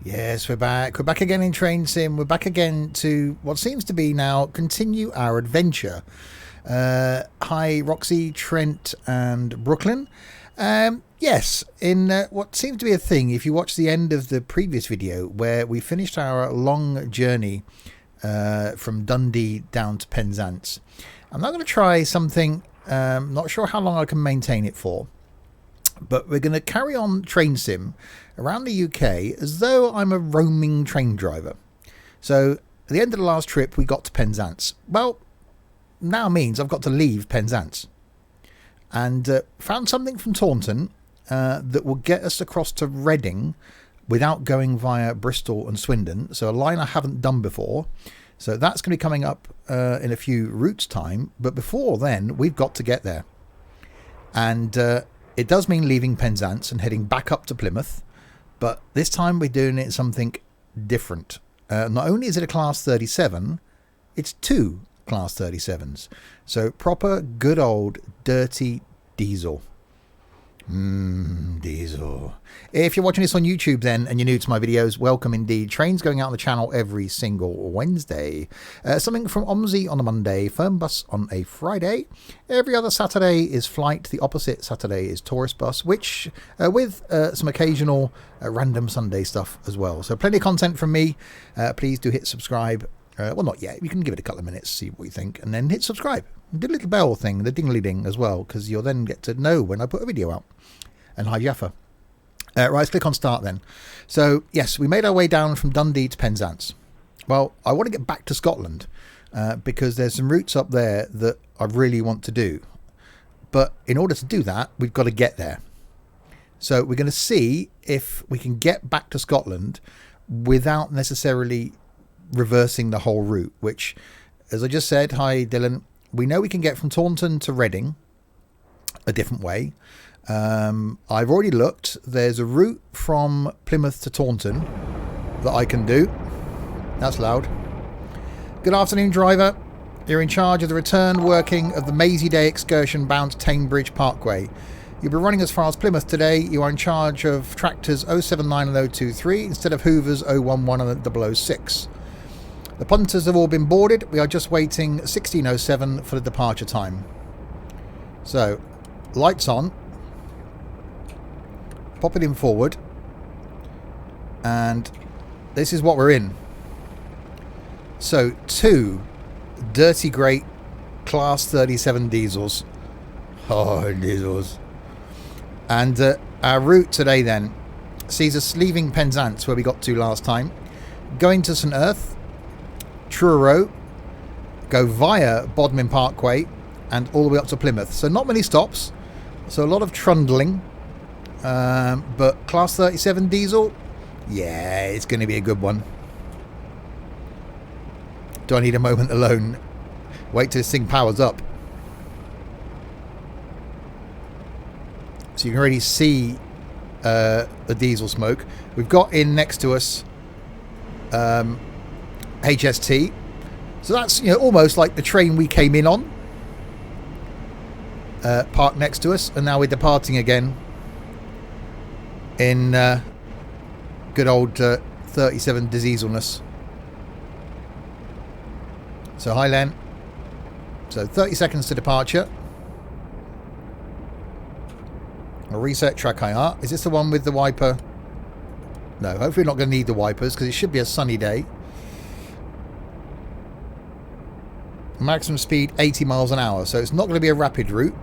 Yes, we're back. We're back again in Train Sim. We're back again to what seems to be now continue our adventure. Hi, Roxy, Trent, and Brooklyn. Yes, in what seems to be a thing, if you watch the end of the previous video where we finished our long journey from Dundee down to Penzance, I'm now going to try something. Not sure how long I can maintain it for. But we're going to carry on Train Sim around the UK as though I'm a roaming train driver. So at the end of the last trip, we got to Penzance. Well, now means I've got to leave Penzance. And found something from Taunton that will get us across to Reading without going via Bristol and Swindon. So a line I haven't done before. So that's going to be coming up in a few routes time. But before then, we've got to get there. And it does mean leaving Penzance and heading back up to Plymouth, but this time we're doing it something different. Not only is it a Class 37, it's two Class 37s. So proper, good old, dirty diesel. Diesel. If you're watching this on YouTube then and you're new to my videos, welcome indeed. Trains going out on the channel every single Wednesday. Something from OMSI on a Monday, Firm Bus on a Friday. Every other Saturday is Flight. The opposite Saturday is Tourist Bus, which with some occasional random Sunday stuff as well. So plenty of content from me. Please do hit subscribe. Well, not yet. You can give it a couple of minutes, see what you think, and then hit subscribe. Do a little bell thing, the dingly-ding as well, because you'll then get to know when I put a video out. And hi, Jaffa. Right, let's click on start then. So, yes, we made our way down from Dundee to Penzance. Well, I want to get back to Scotland because there's some routes up there that I really want to do. But in order to do that, we've got to get there. So we're going to see if we can get back to Scotland without necessarily reversing the whole route, which, as I just said, hi, Dylan, we know we can get from Taunton to Reading a different way. I've already looked. There's a route from Plymouth to Taunton that I can do. That's loud. Good afternoon, driver. You're in charge of the return working of the Maisie Day excursion bound to Tamebridge Parkway. You'll be running as far as Plymouth today. You are in charge of tractors 079 and 023 instead of Hoover's 011 and 006. The punters have all been boarded. We are just waiting 1607 for the departure time. So, lights on. Pop it in forward. And this is what we're in. So, two dirty great Class 37 diesels. Oh, diesels. And our route today then sees us leaving Penzance, where we got to last time, going to St Earth, Truro, go via Bodmin Parkway and all the way up to Plymouth. So not many stops, so a lot of trundling, but Class 37 diesel, yeah, it's going to be a good one. Do I need a moment alone? Wait till this thing powers up. So you can already see the diesel smoke. We've got in next to us HST, so that's, you know, almost like the train we came in on, parked next to us, and now we're departing again in good old 37 dieselness. So hi Len. So 30 seconds to departure. I'll reset track IR. Is this the one with the wiper? No, hopefully we're not going to need the wipers because it should be a sunny day. Maximum speed 80 miles an hour, so it's not going to be a rapid route.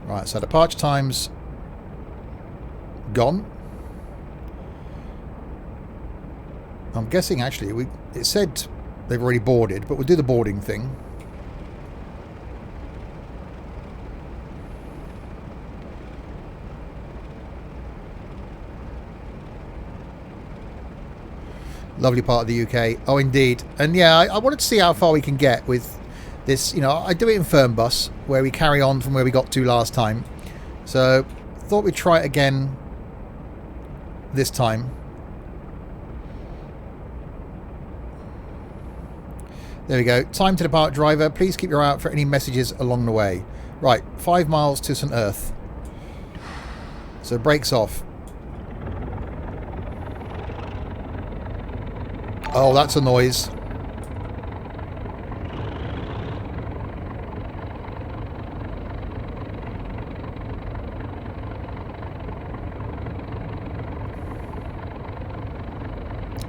Right, so departure time's gone. I'm guessing actually it said they've already boarded, but we'll do the boarding thing. Lovely part of the UK. Oh, indeed. And yeah, I wanted to see how far we can get with this. You know, I do it in Firm Bus, where we carry on from where we got to last time. So, thought we'd try it again this time. There we go. Time to depart, driver. Please keep your eye out for any messages along the way. Right, 5 miles to St Earth. So brakes off. Oh, that's a noise.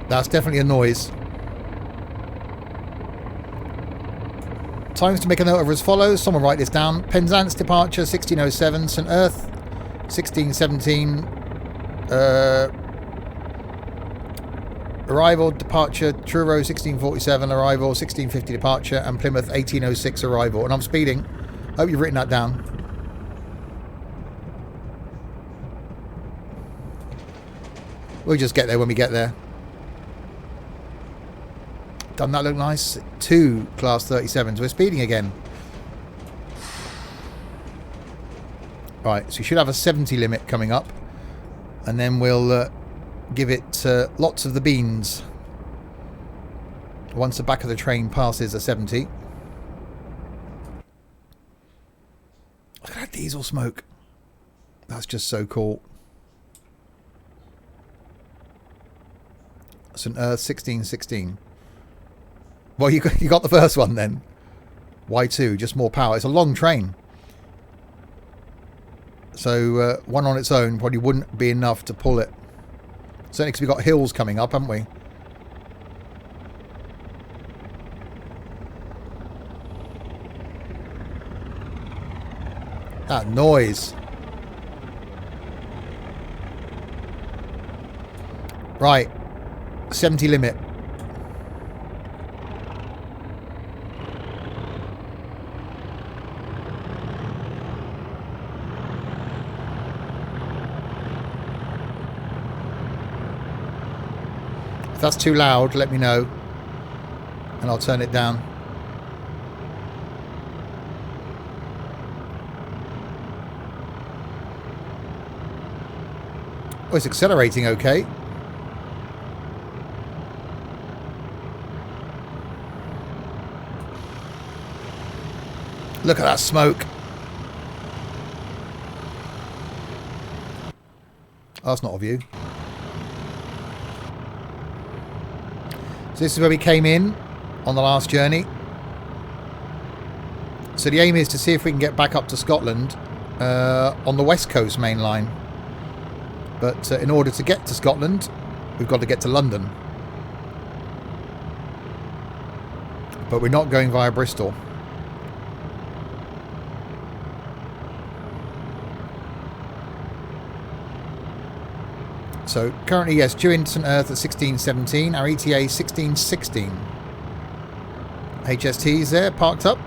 That's definitely a noise. Times to make a note of as follows. Someone write this down. Penzance departure 1607. St Earth 1617. Arrival departure Truro 1647. Arrival 1650 departure. And Plymouth 1806 arrival. And I'm speeding. Hope you've written that down. We'll just get there when we get there. Doesn't that look nice? 2 class 37s. We're speeding again. Right, so you should have a 70 limit coming up. And then we'll give it lots of the beans. Once the back of the train passes a 70. Look at that diesel smoke. That's just so cool. St Earth 1616. Well, you got the first one then. Y2, just more power. It's a long train. So one on its own probably wouldn't be enough to pull it. Certainly because we've got hills coming up, haven't we? That noise. Right. 70 limit. If that's too loud, let me know and I'll turn it down. Oh, it's accelerating okay. Look at that smoke. Oh, that's not a view. So this is where we came in on the last journey. So the aim is to see if we can get back up to Scotland on the West Coast main line. But in order to get to Scotland, we've got to get to London. But we're not going via Bristol. So currently, yes, due in St Earth at 1617, our ETA 1616. HST's there, parked up.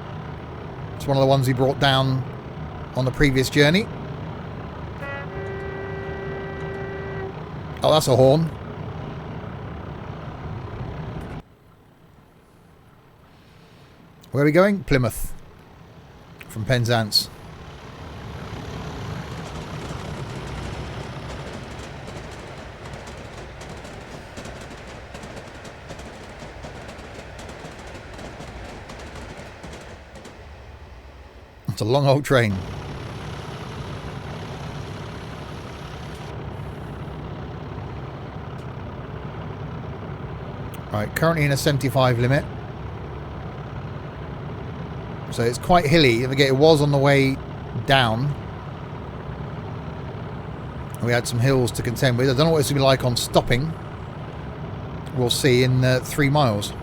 It's one of the ones we brought down on the previous journey. Oh, that's a horn. Where are we going? Plymouth. From Penzance. It's a long old train. Right, currently in a 75 limit. So it's quite hilly. Again, it was on the way down. We had some hills to contend with. I don't know what it's going to be like on stopping. We'll see in 3 miles.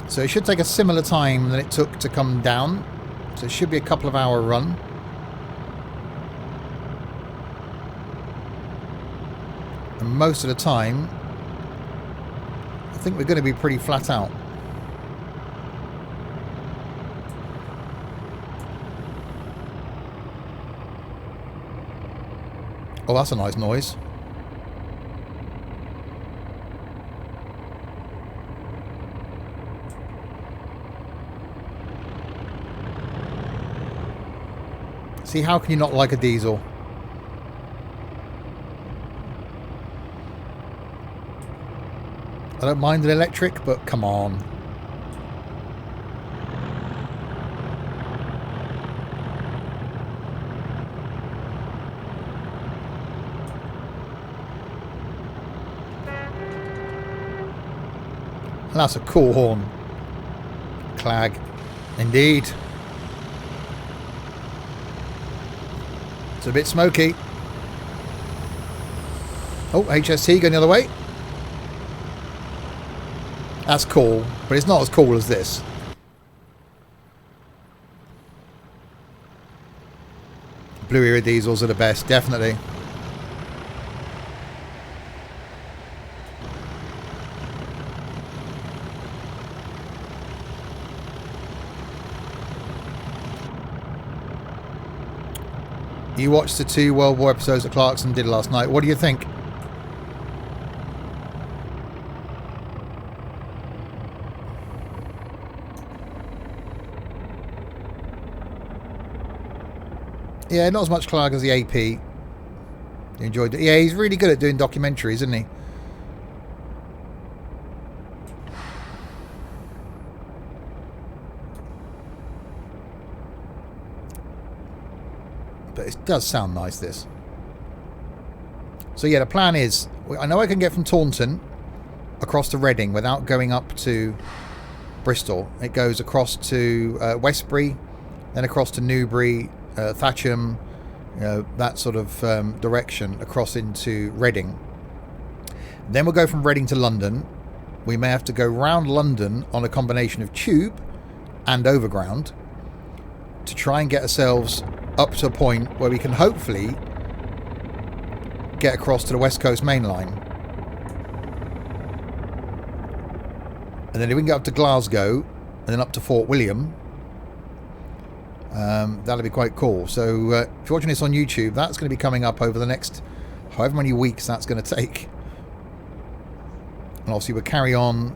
So it should take a similar time than it took to come down. So it should be a couple of hour run. And most of the time, I think we're going to be pretty flat out. Oh, that's a nice noise. See, how can you not like a diesel? don't mind an electric, but come on. That's a cool horn. Clag. Indeed. It's a bit smoky. Oh, HST going the other way. That's cool, but it's not as cool as this. Blue Era diesels are the best, definitely. You watched the 2 World War episodes that Clarkson did last night. What do you think? Yeah, not as much Clark as the AP. You enjoyed it. Yeah, he's really good at doing documentaries, isn't he? But it does sound nice, this. So yeah, the plan is, I know I can get from Taunton across to Reading without going up to Bristol. It goes across to Westbury, then across to Newbury, Thatcham, that sort of direction across into Reading. Then we'll go from Reading to London. We may have to go round London on a combination of tube and overground to try and get ourselves up to a point where we can hopefully get across to the West Coast Main Line. And then if we can get up to Glasgow and then up to Fort William, that'll be quite cool. So if you're watching this on YouTube, that's going to be coming up over the next however many weeks that's going to take. And obviously we'll carry on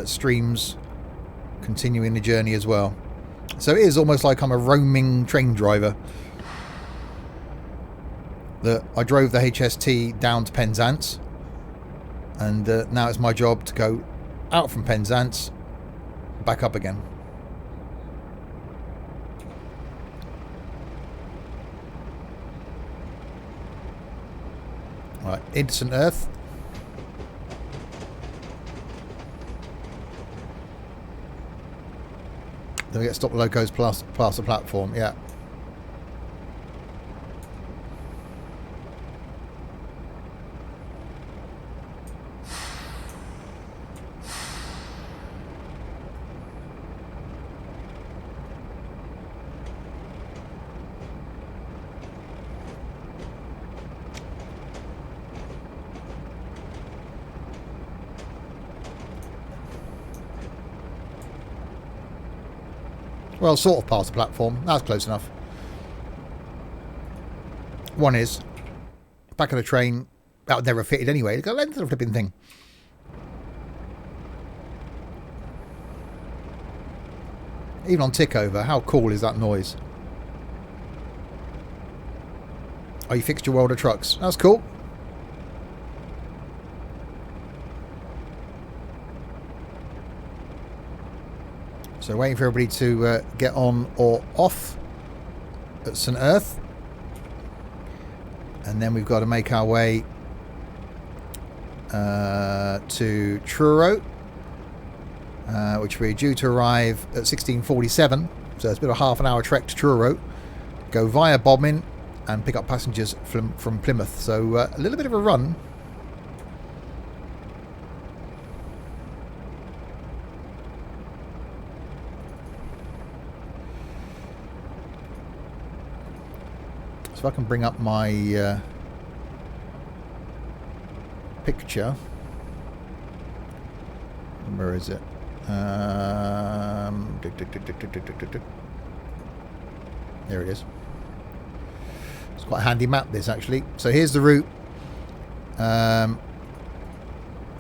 streams, continuing the journey as well. So it is almost like I'm a roaming train driver. I drove the HST down to Penzance, and now it's my job to go out from Penzance, back up again. Right, into St Earth. Then we get stop locos past the platform, yeah. Well, sort of past the platform. That's close enough. One is, back of the train, that would never have fitted anyway. Look at the length of the flipping thing. Even on tick over, how cool is that noise? Oh, you fixed your world of trucks. That's cool. So waiting for everybody to get on or off at St Earth. And then we've got to make our way to Truro, which we're due to arrive at 16:47. So it's a bit of a half an hour trek to Truro. Go via Bodmin and pick up passengers from Plymouth. So a little bit of a run. So I can bring up my picture. Where is it? There it is. It's quite a handy map, this, actually. So here's the route.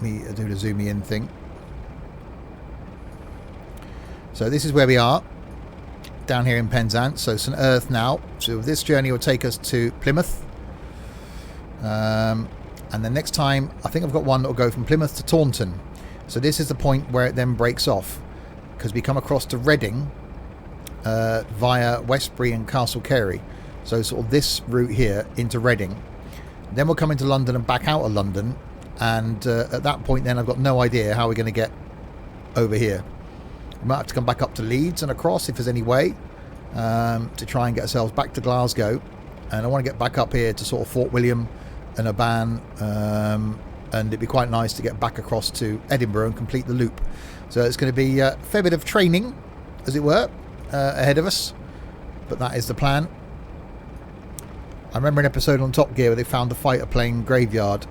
Me do the zoom in thing. So this is where we are. Down here in Penzance, so St Earth now. So this journey will take us to Plymouth, and And then next time, I think I've got one that will go from Plymouth to Taunton. So this is the point where it then breaks off, because we come across to Reading via Westbury and Castle Carey. So sort of this route here into Reading. Then we'll come into London and back out of London. And at that point then I've got no idea how we're going to get over here. We might have to come back up to Leeds and across if there's any way, to try and get ourselves back to Glasgow. And I want to get back up here to sort of Fort William and Oban, and it'd be quite nice to get back across to Edinburgh and complete the loop. So it's going to be a fair bit of training, as it were, ahead of us, but that is the plan. I remember an episode on Top Gear where they found a fighter plane graveyard,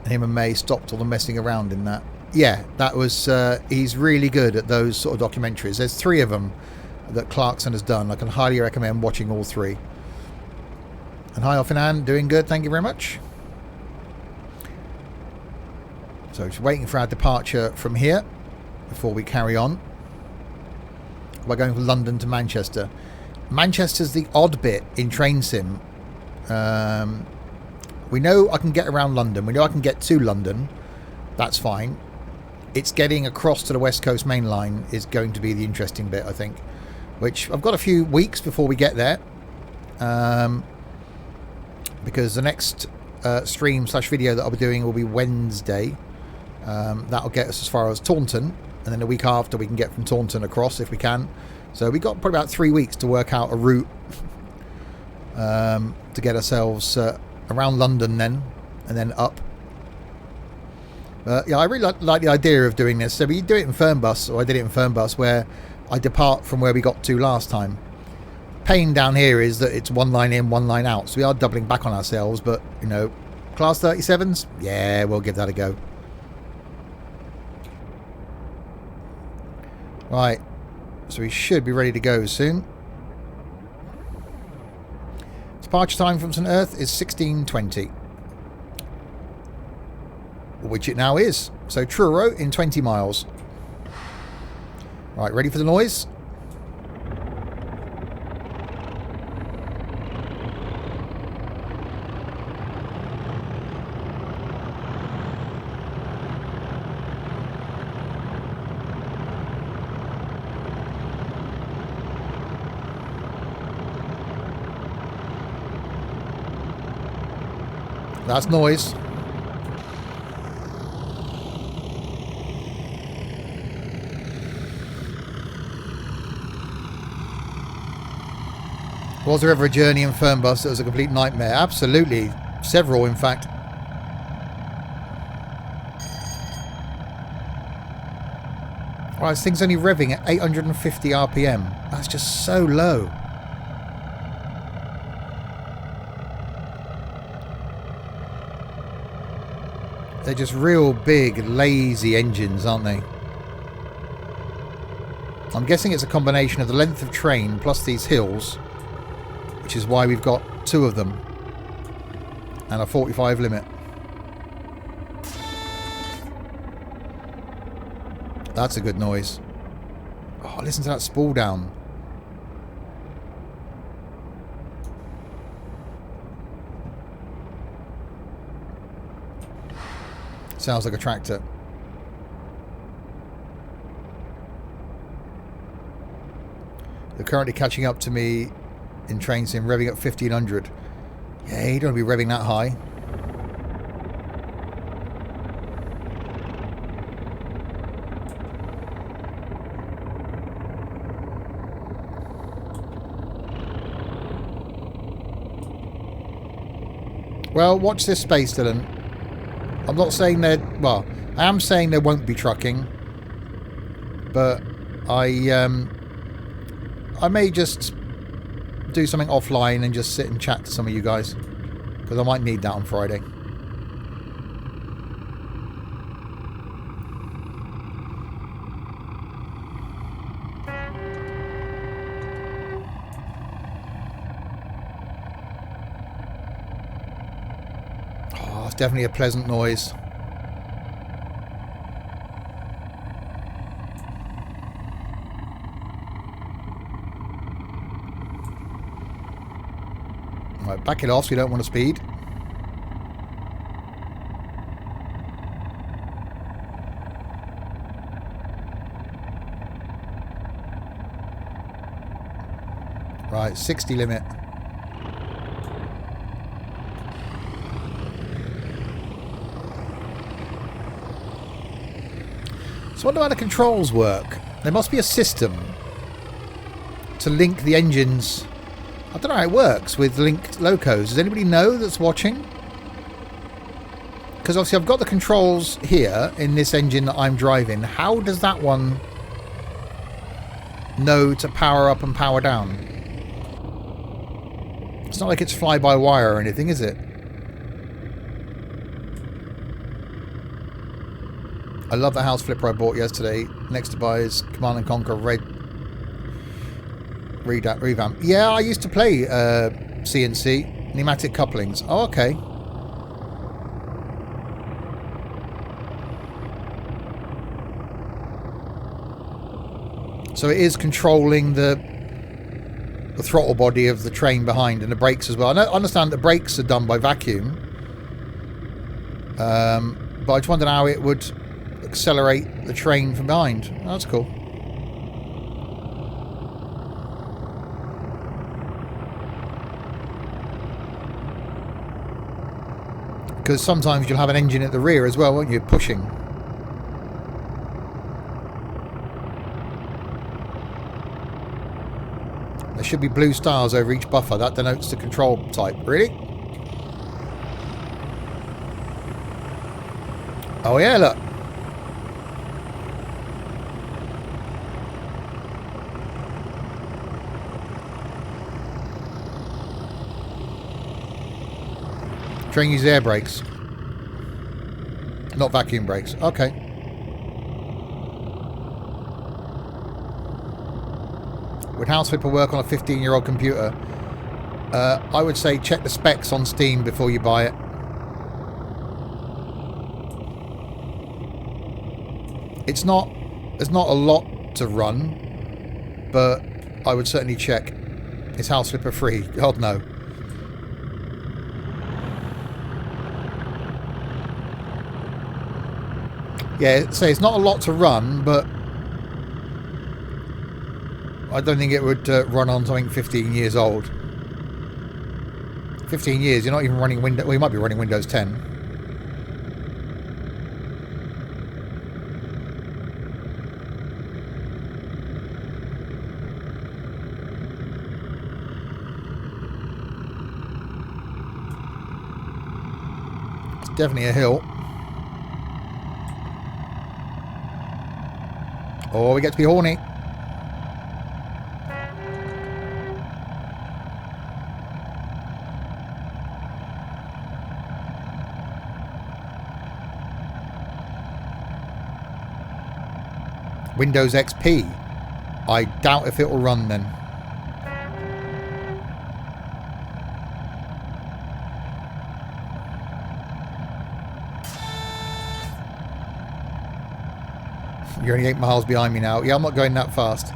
and him and May stopped all the messing around in that. Yeah, that was he's really good at those sort of documentaries. There's 3 of them that Clarkson has done. I can highly recommend watching all 3. And hi Offinan, doing good, thank you very much. So just waiting for our departure from here before we carry on. We're going from London to Manchester. Manchester's the odd bit in Train Sim. We know I can get around London. We know I can get to London. That's fine. It's getting across to the West Coast Main Line is going to be the interesting bit, I think. Which I've got a few weeks before we get there. Because the next stream/video that I'll be doing will be Wednesday. That'll get us as far as Taunton, and then the week after we can get from Taunton across if we can. So we've got probably about 3 weeks to work out a route to get ourselves around London then, and then up. Yeah, I really like the idea of doing this. So we do it in Fernbus, or I did it in Fernbus, where I depart from where we got to last time. Pain down here is that it's 1 line in, 1 line out, so we are doubling back on ourselves, but you know, class 37s, yeah, we'll give that a go. Right, so we should be ready to go soon. Departure time from St Earth is 16:20, which it now is. So Truro in 20 miles. Right, ready for the noise? That's noise. Was there ever a journey in Fernbus that was a complete nightmare? Absolutely. Several, in fact. Right, this thing's only revving at 850 RPM. That's just so low. They're just real big, lazy engines, aren't they? I'm guessing it's a combination of the length of train plus these hills, which is why we've got 2 of them and a 45 limit. That's a good noise. Oh, listen to that spool down. Sounds like a tractor. They're currently catching up to me in Train Sim, revving at 1500. Yeah, you don't want to be revving that high. Well, watch this space, Dylan. I'm not saying that... Well, I am saying there won't be trucking. But I may just do something offline and just sit and chat to some of you guys. Because I might need that on Friday. Oh, it's definitely a pleasant noise. Right, back it off so you don't want to speed. Right, 60 limit. So I wonder how the controls work. There must be a system to link the engines. I don't know how it works with linked locos. Does anybody know that's watching? Because obviously I've got the controls here in this engine that I'm driving. How does that one know to power up and power down? It's not like it's fly-by-wire or anything, is it? I love the house flipper I bought yesterday. Next to buy is Command & Conquer Red Revamp. Yeah, I used to play CNC, pneumatic couplings. Oh, okay. So it is controlling the throttle body of the train behind and the brakes as well. I understand the brakes are done by vacuum. But I just wondered how it would accelerate the train from behind. Oh, that's cool. Because sometimes you'll have an engine at the rear as well, won't you? Pushing. There should be blue stars over each buffer. That denotes the control type. Really? Oh yeah, look. Train uses air brakes. Not vacuum brakes. Okay. Would House Flipper work on a 15-year-old computer? I would say check the specs on Steam before you buy it. There's not a lot to run, but I would certainly check. Is House Flipper free? God no. Yeah, so it's not a lot to run, but I don't think it would run on something 15 years old. 15 years, you're not even running Windows... Well, you might be running Windows 10. It's definitely a hill. Oh, we get to be horny. Windows XP. I doubt if it will run then. You're only 8 miles behind me now. Yeah, I'm not going that fast.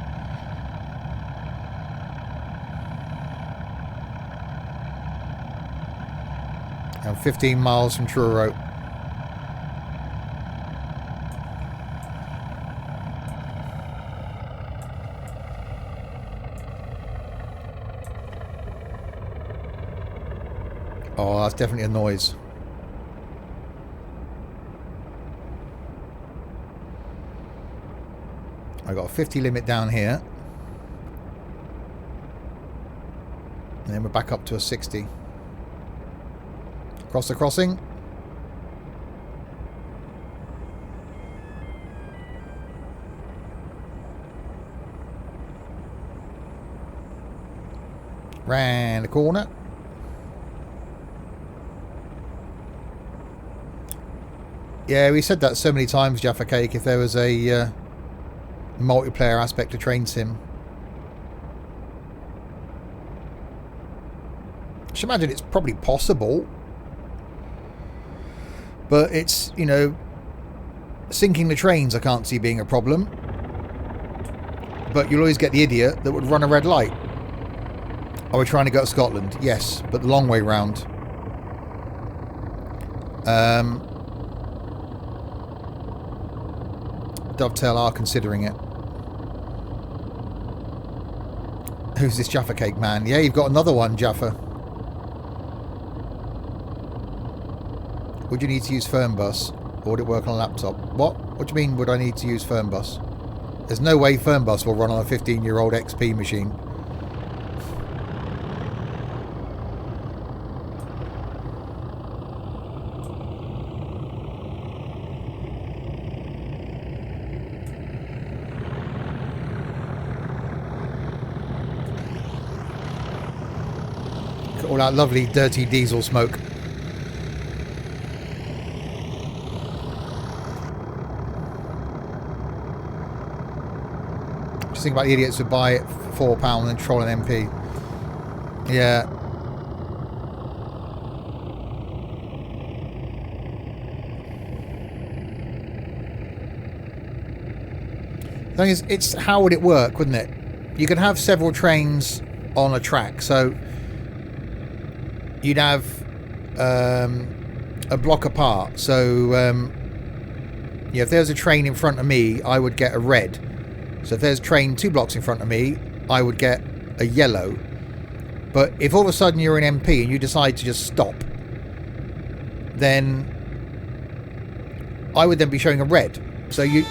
I'm 15 miles from Truro. Oh, that's definitely a noise. I got a 50 limit down here. And then we're back up to a 60. Across the crossing. Round the corner. Yeah, we said that so many times, Jaffa Cake, if there was a multiplayer aspect to Train Sim. I should imagine it's probably possible. But it's, you know, sinking the trains I can't see being a problem. But you'll always get the idiot that would run a red light. Are we trying to go to Scotland? Yes, but the long way round. Dovetail are considering it. Who's this Jaffa Cake man? Yeah, you've got another one, Jaffa. Would you need to use Fernbus? Or would it work on a laptop? What? What do you mean, would I need to use Fernbus? There's no way Fernbus will run on a 15-year-old XP machine. All that lovely dirty diesel smoke. Just think about the idiots who buy it for £4 and troll an MP. Yeah. The thing is, it's how would it work, wouldn't it? You could have several trains on a track, so you'd have a block apart. So yeah, if there's a train in front of me, I would get a red. So if there's a train 2 blocks in front of me, I would get a yellow. But if all of a sudden you're an MP and you decide to just stop, then I would then be showing a red. So you'd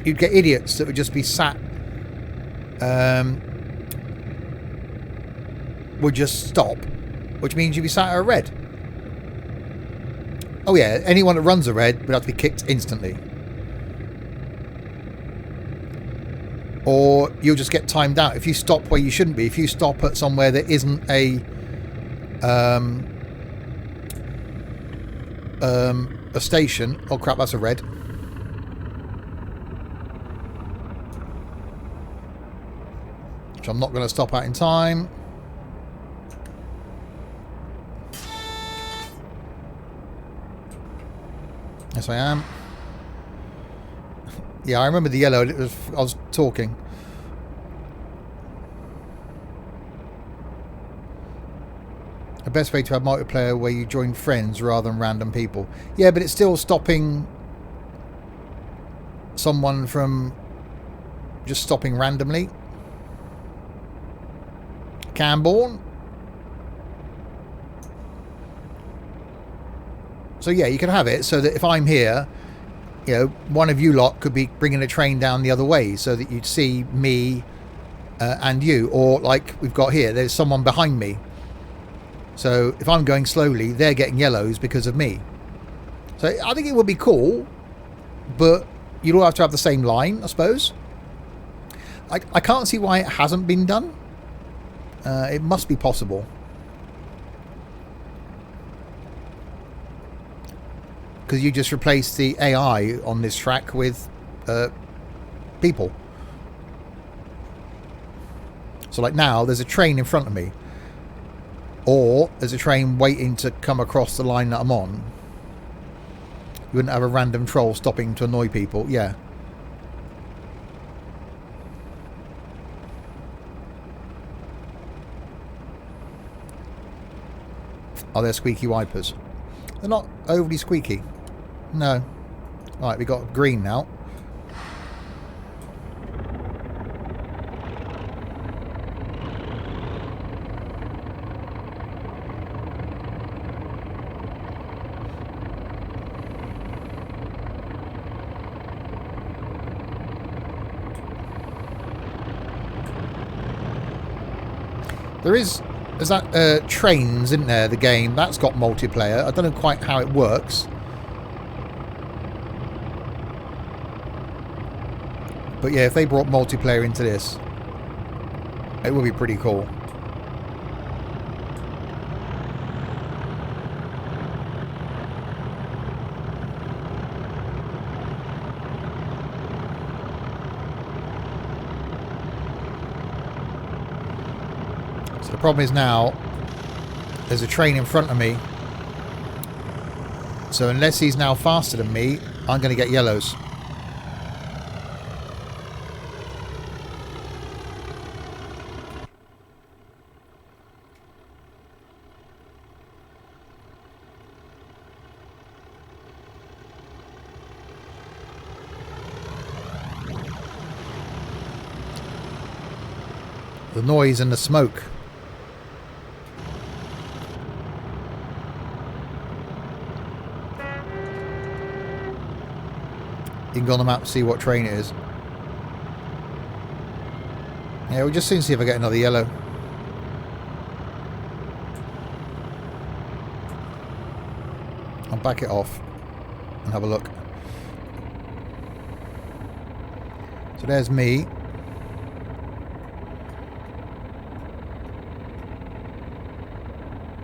get idiots that would just be sat, would just stop, which means you'd be sat at a red. Oh yeah, anyone that runs a red would have to be kicked instantly. Or you'll just get timed out if you stop where you shouldn't be. If you stop at somewhere that isn't a station. Oh crap, that's a red. Which I'm not going to stop at in time. Yes, I am. Yeah, I remember the yellow. I was talking. The best way to have multiplayer where you join friends rather than random people. Yeah, but it's still stopping someone from just stopping randomly. Camborne. So yeah, you can have it so that if I'm here, you know, one of you lot could be bringing a train down the other way so that you'd see me and you. Or like we've got here, there's someone behind me. So if I'm going slowly, they're getting yellows because of me. So I think it would be cool, but you'd all have to have the same line, I suppose. I can't see why it hasn't been done. It must be possible. Because you just replace the AI on this track with people. So like now, there's a train in front of me. Or there's a train waiting to come across the line that I'm on. You wouldn't have a random troll stopping to annoy people. Yeah. Are there squeaky wipers? They're not overly squeaky. No. Right, we got green now. There's that Trains, isn't there, the game? That's got multiplayer. I don't know quite how it works. But yeah, if they brought multiplayer into this, it would be pretty cool. So the problem is now, there's a train in front of me. So unless he's now faster than me, I'm going to get yellows. The noise and the smoke. You can go on the map to see what train it is. Yeah, we'll just soon see if I get another yellow. I'll back it off and have a look. So there's me.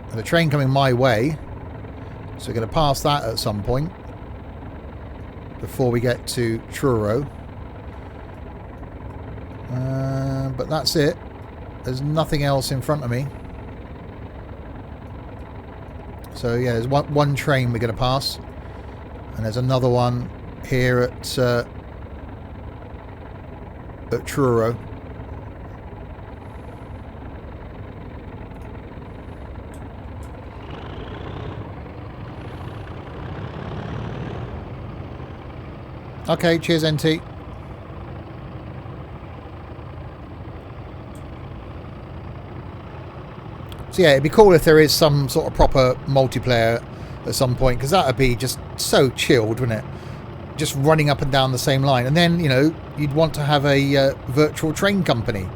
And the train coming my way. So we're going to pass that at some point before we get to Truro. But that's it. There's nothing else in front of me. So yeah, there's one train we're going to pass. And there's another one here at Truro. Okay, cheers NT. So yeah, it'd be cool if there is some sort of proper multiplayer at some point, because that would be just so chilled, wouldn't it? Just running up and down the same line. And then, you know, you'd want to have a virtual train company.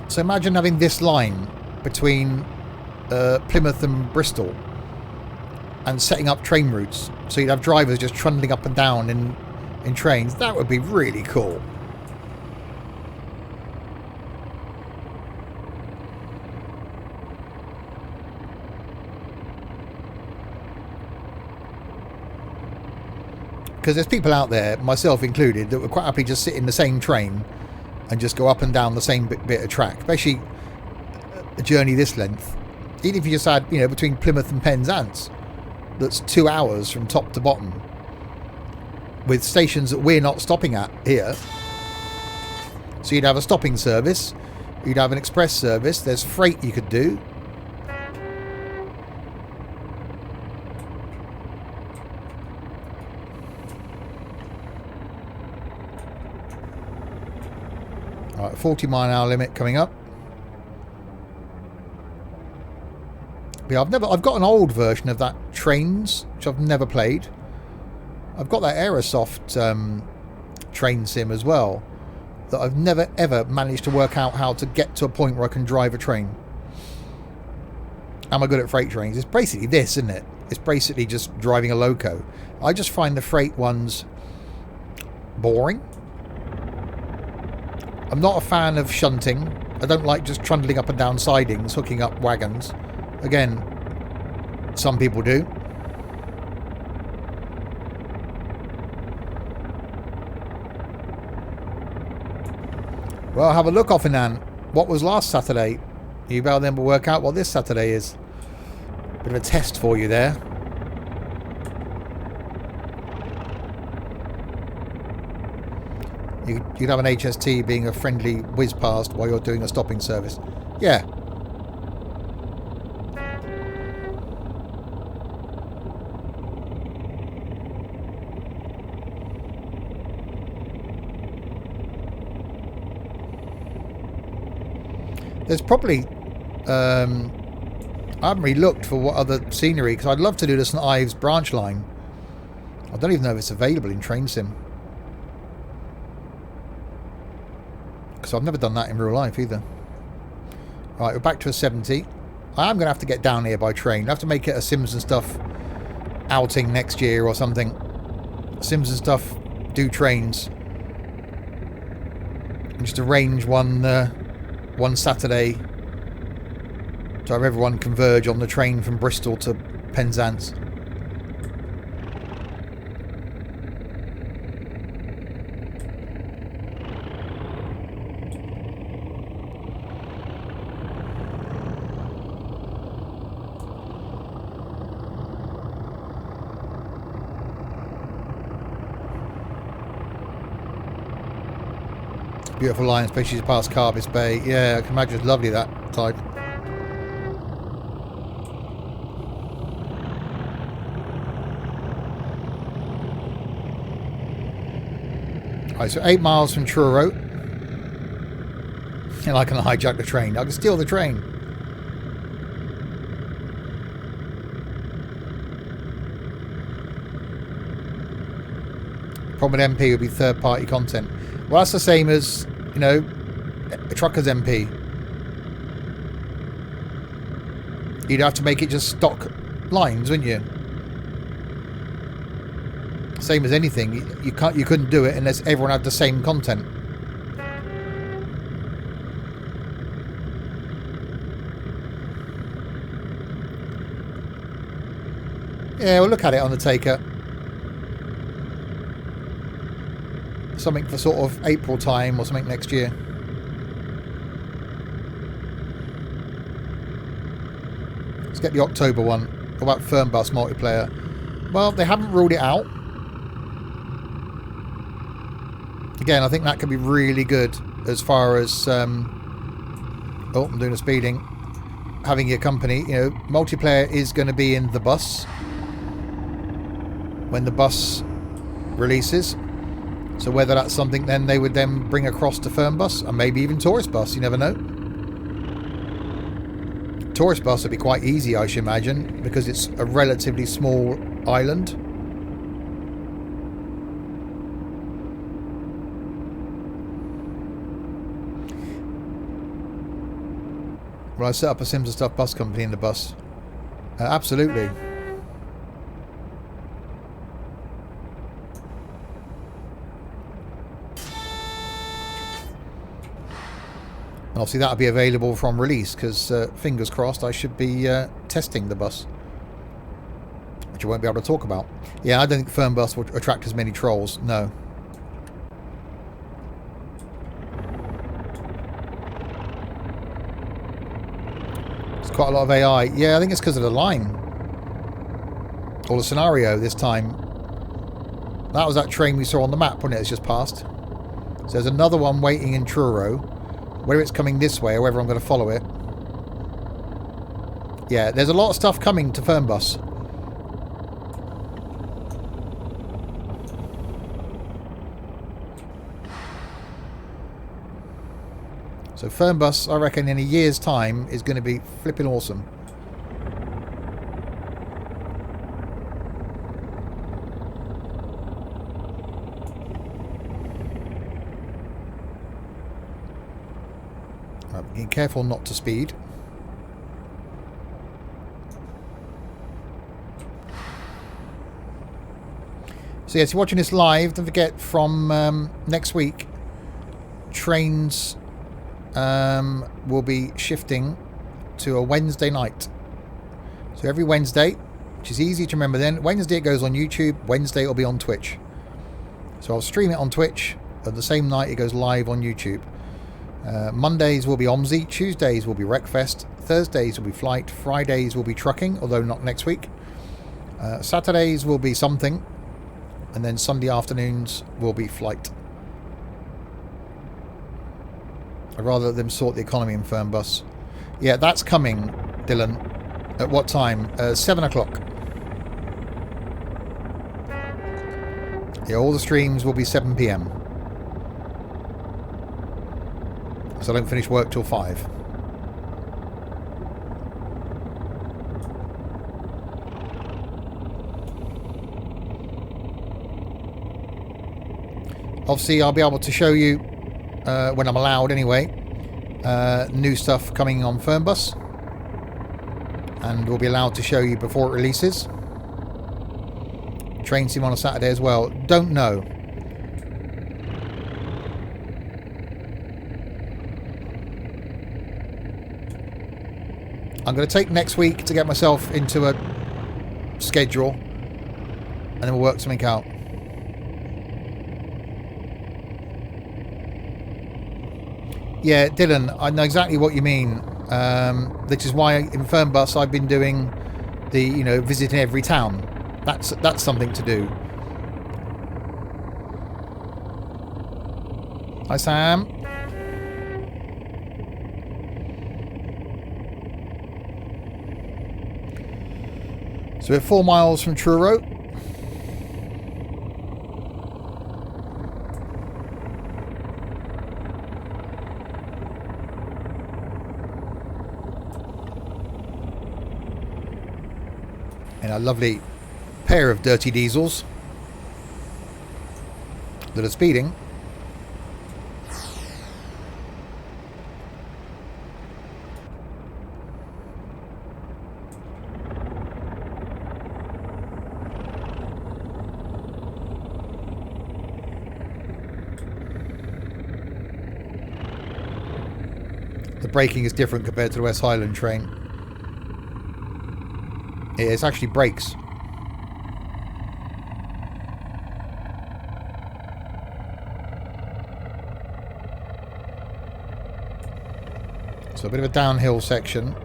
So imagine having this line between Plymouth and Bristol and setting up train routes. So you'd have drivers just trundling up and down in trains. That would be really cool. Because there's people out there, myself included, that would quite happily just sit in the same train and just go up and down the same bit of track, especially a journey this length. Even if you just had, you know, between Plymouth and Penzance, that's 2 hours from top to bottom, with stations that we're not stopping at here. So you'd have a stopping service, you'd have an express service, there's freight you could do. Alright, 40-mile-an-hour limit coming up. But yeah, I've got an old version of that Trains, which I've never played. I've got that Aerosoft train sim as well, that I've never ever managed to work out how to get to a point where I can drive a train. Am I good at freight trains? It's basically this, isn't it? It's basically just driving a loco. I just find the freight ones boring. I'm not a fan of shunting. I don't like just trundling up and down sidings, hooking up wagons. Again, some people do. Well, have a look, Offinan. What was last Saturday? You better then work out what this Saturday is. Bit of a test for you there. You'd have an HST being a friendly whiz past while you're doing a stopping service. Yeah. There's probably... I haven't really looked for what other scenery, because I'd love to do the St Ives branch line. I don't even know if it's available in Train Sim. Because I've never done that in real life either. Alright, we're back to a 70. I am going to have to get down here by train. I have to make it a Sims and Stuff outing next year or something. Sims and Stuff do trains. And just arrange one Saturday to have everyone converge on the train from Bristol to Penzance. Beautiful line, especially past Carbis Bay. Yeah, I can imagine it's lovely, that type. Right, so 8 miles from Truro. And I can hijack the train. I can steal the train. Problem with MP would be third-party content. Well, that's the same as, you know, a trucker's MP. You'd have to make it just stock lines, wouldn't you? Same as anything. You couldn't do it unless everyone had the same content. Yeah, we'll look at it on the taker. Something for sort of April time or something next year. Let's get the October one. What about Fernbus multiplayer? Well, they haven't ruled it out. Again, I think that could be really good as far as... oh, I'm doing a speeding. Having your company. You know, multiplayer is going to be in the bus. When the bus releases. So whether that's something then they would then bring across to Fernbus, and maybe even Tourist Bus, you never know. Tourist Bus would be quite easy, I should imagine, because it's a relatively small island. Will I set up a Sims and Stuff bus company in the bus? Absolutely. And obviously that'll be available from release, because fingers crossed I should be testing the bus, which I won't be able to talk about. Yeah, I don't think Fernbus will attract as many trolls. No. It's quite a lot of AI. Yeah, I think it's because of the line or the scenario this time. That was that train we saw on the map, wasn't it? It's just passed. So there's another one waiting in Truro. Whether it's coming this way or whether I'm going to follow it. Yeah, there's a lot of stuff coming to Fernbus. So Fernbus, I reckon, in a year's time is going to be flipping awesome. Being careful not to speed. So yes, you're watching this live. Don't forget, from next week, trains will be shifting to a Wednesday night. So every Wednesday, which is easy to remember then, Wednesday it goes on YouTube, Wednesday it'll be on Twitch. So I'll stream it on Twitch, and the same night it goes live on YouTube. Mondays will be OMSI, Tuesdays will be Wreckfest, Thursdays will be Flight, Fridays will be Trucking, although not next week. Saturdays will be something, and then Sunday afternoons will be Flight. I'd rather let them sort the economy in Fernbus. Yeah, that's coming, Dylan. At what time? 7 o'clock. Yeah, all the streams will be 7 PM. So I don't finish work till 5. Obviously I'll be able to show you, when I'm allowed anyway, new stuff coming on Fernbus. And we'll be allowed to show you before it releases. Train sim on a Saturday as well. Don't know. I'm going to take next week to get myself into a schedule, and then we'll work something out. Yeah, Dylan, I know exactly what you mean. Which is why in Fernbus I've been doing the, you know, visiting every town. That's something to do. Hi, Sam. So we're 4 miles from Truro. in a lovely pair of dirty diesels that are speeding. The braking is different compared to the West Highland train. It's actually brakes. So a bit of a downhill section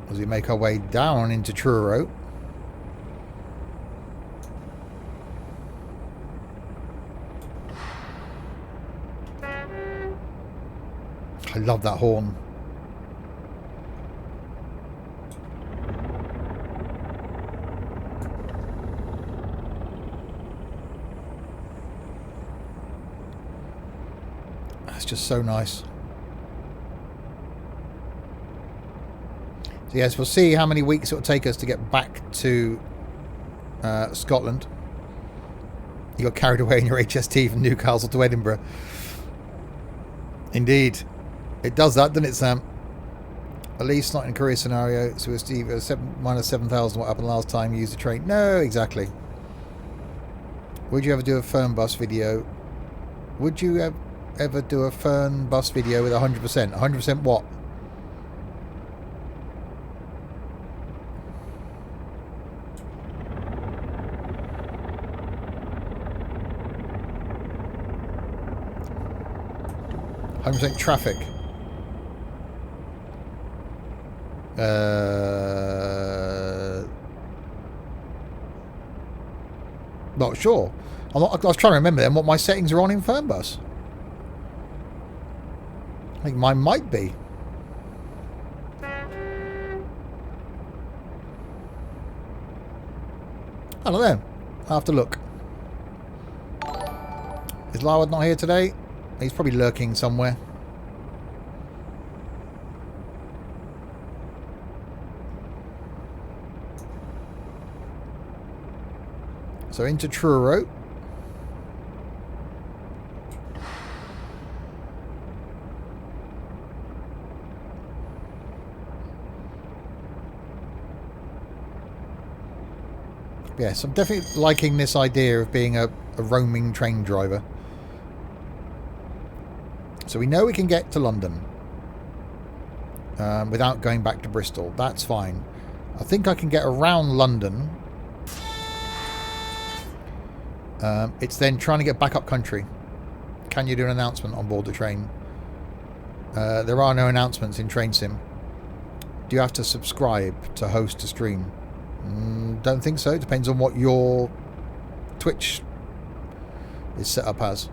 as we make our way down into Truro. I love that horn. That's just so nice. So yes, we'll see how many weeks it will take us to get back to Scotland. You got carried away in your HST from Newcastle to Edinburgh. Indeed. It does that, doesn't it, Sam? At least not in a career scenario. So it's minus 7,000 what happened last time you used the train. No, exactly. Would you ever do a Fern bus video? Would you ever do a Fern bus video with 100%? 100% what? Traffic. Not sure. I was trying to remember then what my settings are on in Fernbus. I think mine might be. I don't know. I'll have to look. Is Larwood not here today? He's probably lurking somewhere. So into Truro. Yes, I'm definitely liking this idea of being a roaming train driver. So we know we can get to London without going back to Bristol. That's fine. I think I can get around London. It's then trying to get back up country. Can you do an announcement on board the train? There are no announcements in Train Sim. Do you have to subscribe to host a stream? Don't think so. Depends on what your Twitch is set up as.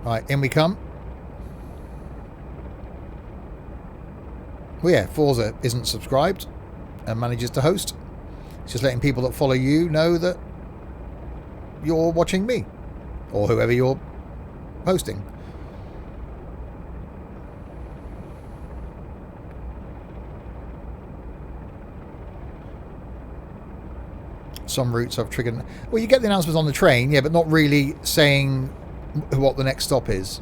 Right, in we come. Well, yeah, Forza isn't subscribed and manages to host. It's just letting people that follow you know that you're watching me or whoever you're hosting. Some routes I've triggered. Well, you get the announcements on the train, yeah, but not really saying what the next stop is.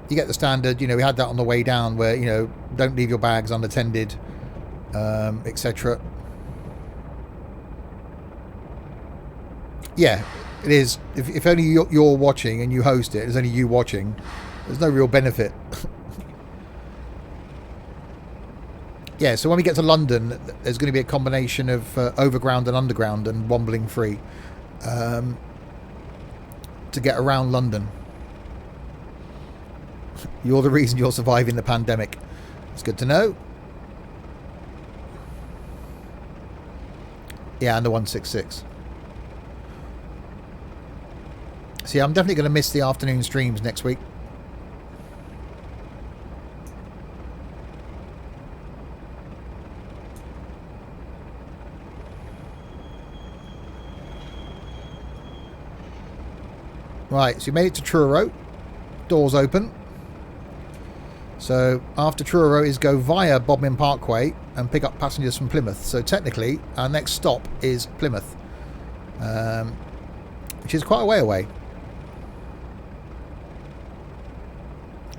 You get the standard, you know, we had that on the way down where, you know, don't leave your bags unattended, etc. Yeah, it is. If only you're watching and you host it, there's only you watching. There's no real benefit. Yeah, so when we get to London, there's going to be a combination of overground and underground and wombling free to get around London. You're the reason you're surviving the pandemic. It's good to know. Yeah, and the 166. See, I'm definitely going to miss the afternoon streams next week. Right, so you made it to Truro. Doors open. So after Truro is go via Bodmin Parkway and pick up passengers from Plymouth. So technically our next stop is Plymouth, which is quite a way away.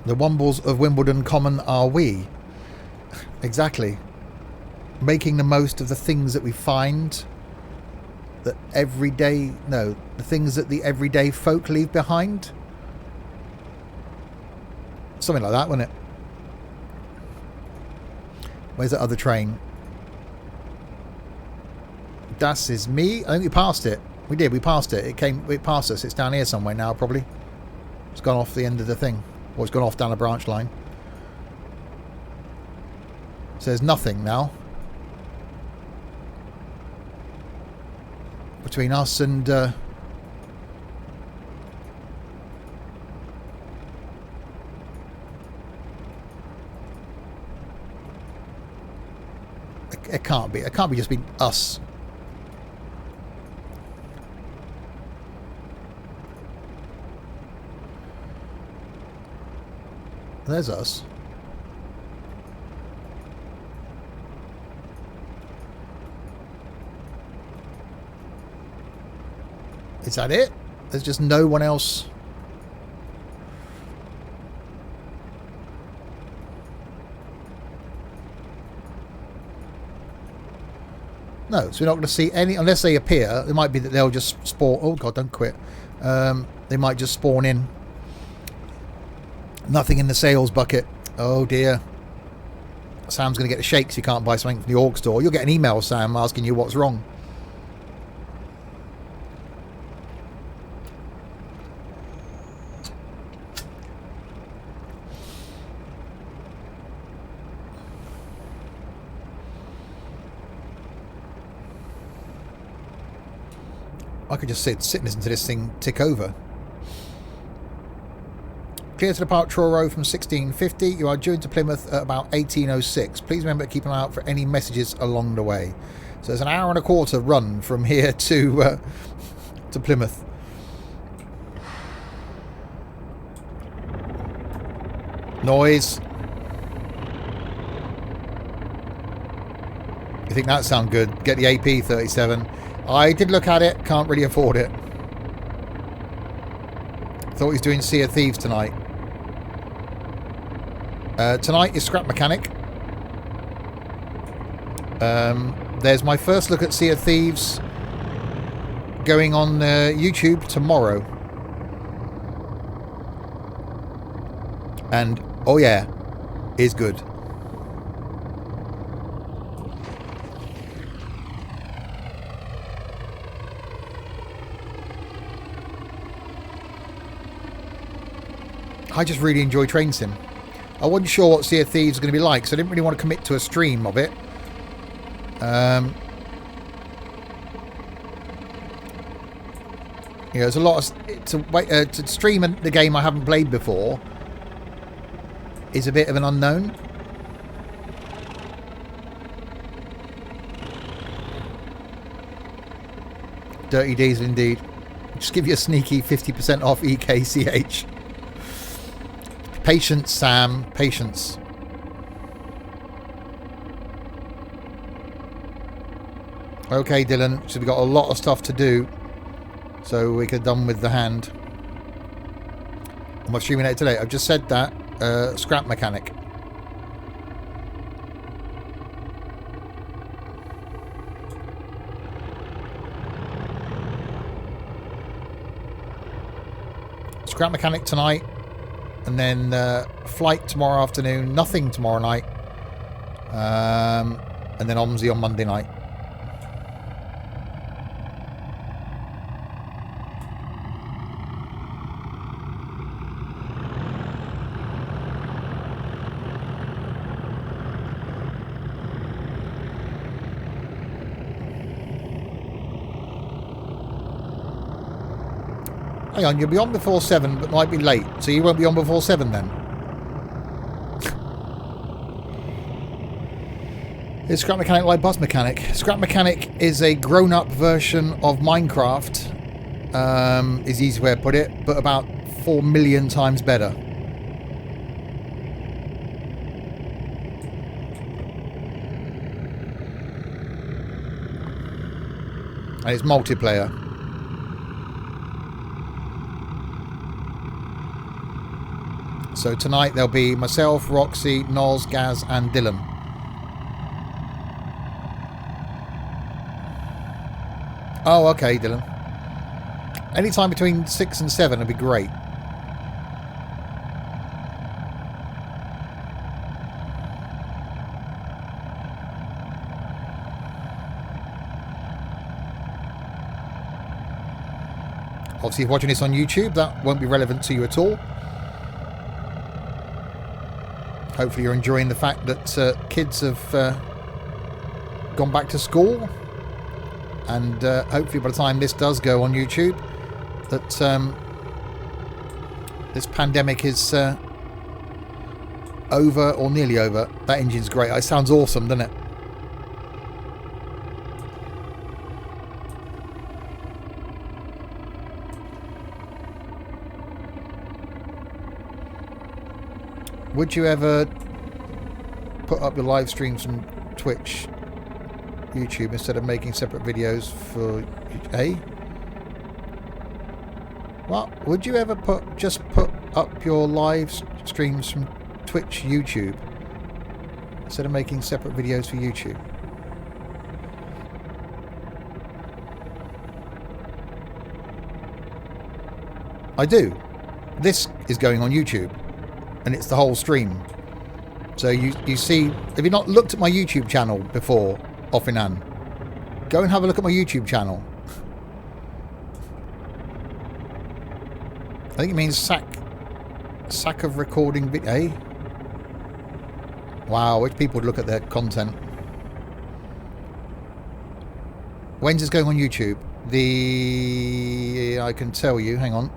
The Wombles of Wimbledon Common are we. Exactly. Making the most of the things that we find, that the things that the everyday folk leave behind. Something like that, wasn't it? Where's that other train? Das is me. I think we passed it. We did. We passed it. It passed us. It's down here somewhere now, probably. It's gone off the end of the thing. Or it's gone off down a branch line. So there's nothing now between us and it can't be. It can't be just be us. There's us. Is that it? There's just no one else. No, so we're not going to see any, unless they appear. It might be that they'll just spawn. Oh God, don't quit. They might just spawn in. Nothing in the sales bucket. Oh dear. Sam's going to get the shakes. You can't buy something from the org store. You'll get an email, Sam, asking you what's wrong. I could just sit and listen to this thing tick over. Clear to depart Truro from 1650. You are due into Plymouth at about 1806. Please remember to keep an eye out for any messages along the way. So there's an hour and a quarter run from here to Plymouth. Noise. You think that sound good? Get the AP37. I did look at it. Can't really afford it. Thought he's doing Sea of Thieves tonight. Tonight is Scrap Mechanic. There's my first look at Sea of Thieves going on YouTube tomorrow. And, oh yeah, is good. I just really enjoy Train Sim. I wasn't sure what Sea of Thieves was going to be like, so I didn't really want to commit to a stream of it. You know, there's a lot of to stream the game I haven't played before is a bit of an unknown. Dirty Diesel indeed. Just give you a sneaky 50% off EKCH. Patience, Sam. Patience. Okay, Dylan. So we've got a lot of stuff to do. So we could done with the hand. Am I streaming it today? I've just said that. Scrap Mechanic. Scrap Mechanic tonight. And then flight tomorrow afternoon. Nothing tomorrow night. And then OMSI on Monday night. Hang on, you'll be on before 7, but might be late. So you won't be on before 7 then? Is Scrap Mechanic like Bus Mechanic? Scrap Mechanic is a grown-up version of Minecraft. is the easy way to put it, but about 4 million times better. And it's multiplayer. So tonight there'll be myself, Roxy, Noz, Gaz and Dylan. Oh, okay, Dylan. Anytime between 6 and 7 would be great. Obviously, if you're watching this on YouTube, that won't be relevant to you at all. Hopefully you're enjoying the fact that kids have gone back to school. And hopefully by the time this does go on YouTube, that this pandemic is over or nearly over. That engine's great. It sounds awesome, doesn't it? Would you ever put up your live streams from Twitch, YouTube, instead of making separate videos for What? Would you ever just put up your live streams from Twitch, YouTube, instead of making separate videos for YouTube? I do. This is going on YouTube. And it's the whole stream. So you see, if you've not looked at my YouTube channel before, off in hand, go and have a look at my YouTube channel. I think it means sack of recording video. Wow, which people would look at their content. When's this going on YouTube? I can tell you, hang on.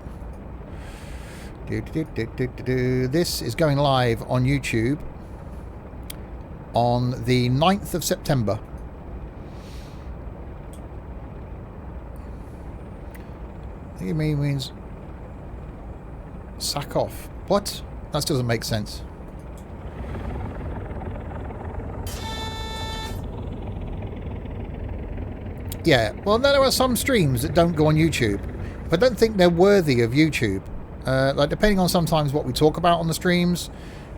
This is going live on YouTube on the 9th of September. I think it means sack off. What? That doesn't make sense. Yeah, well, there are some streams that don't go on YouTube. If I don't think they're worthy of YouTube, like depending on sometimes what we talk about on the streams,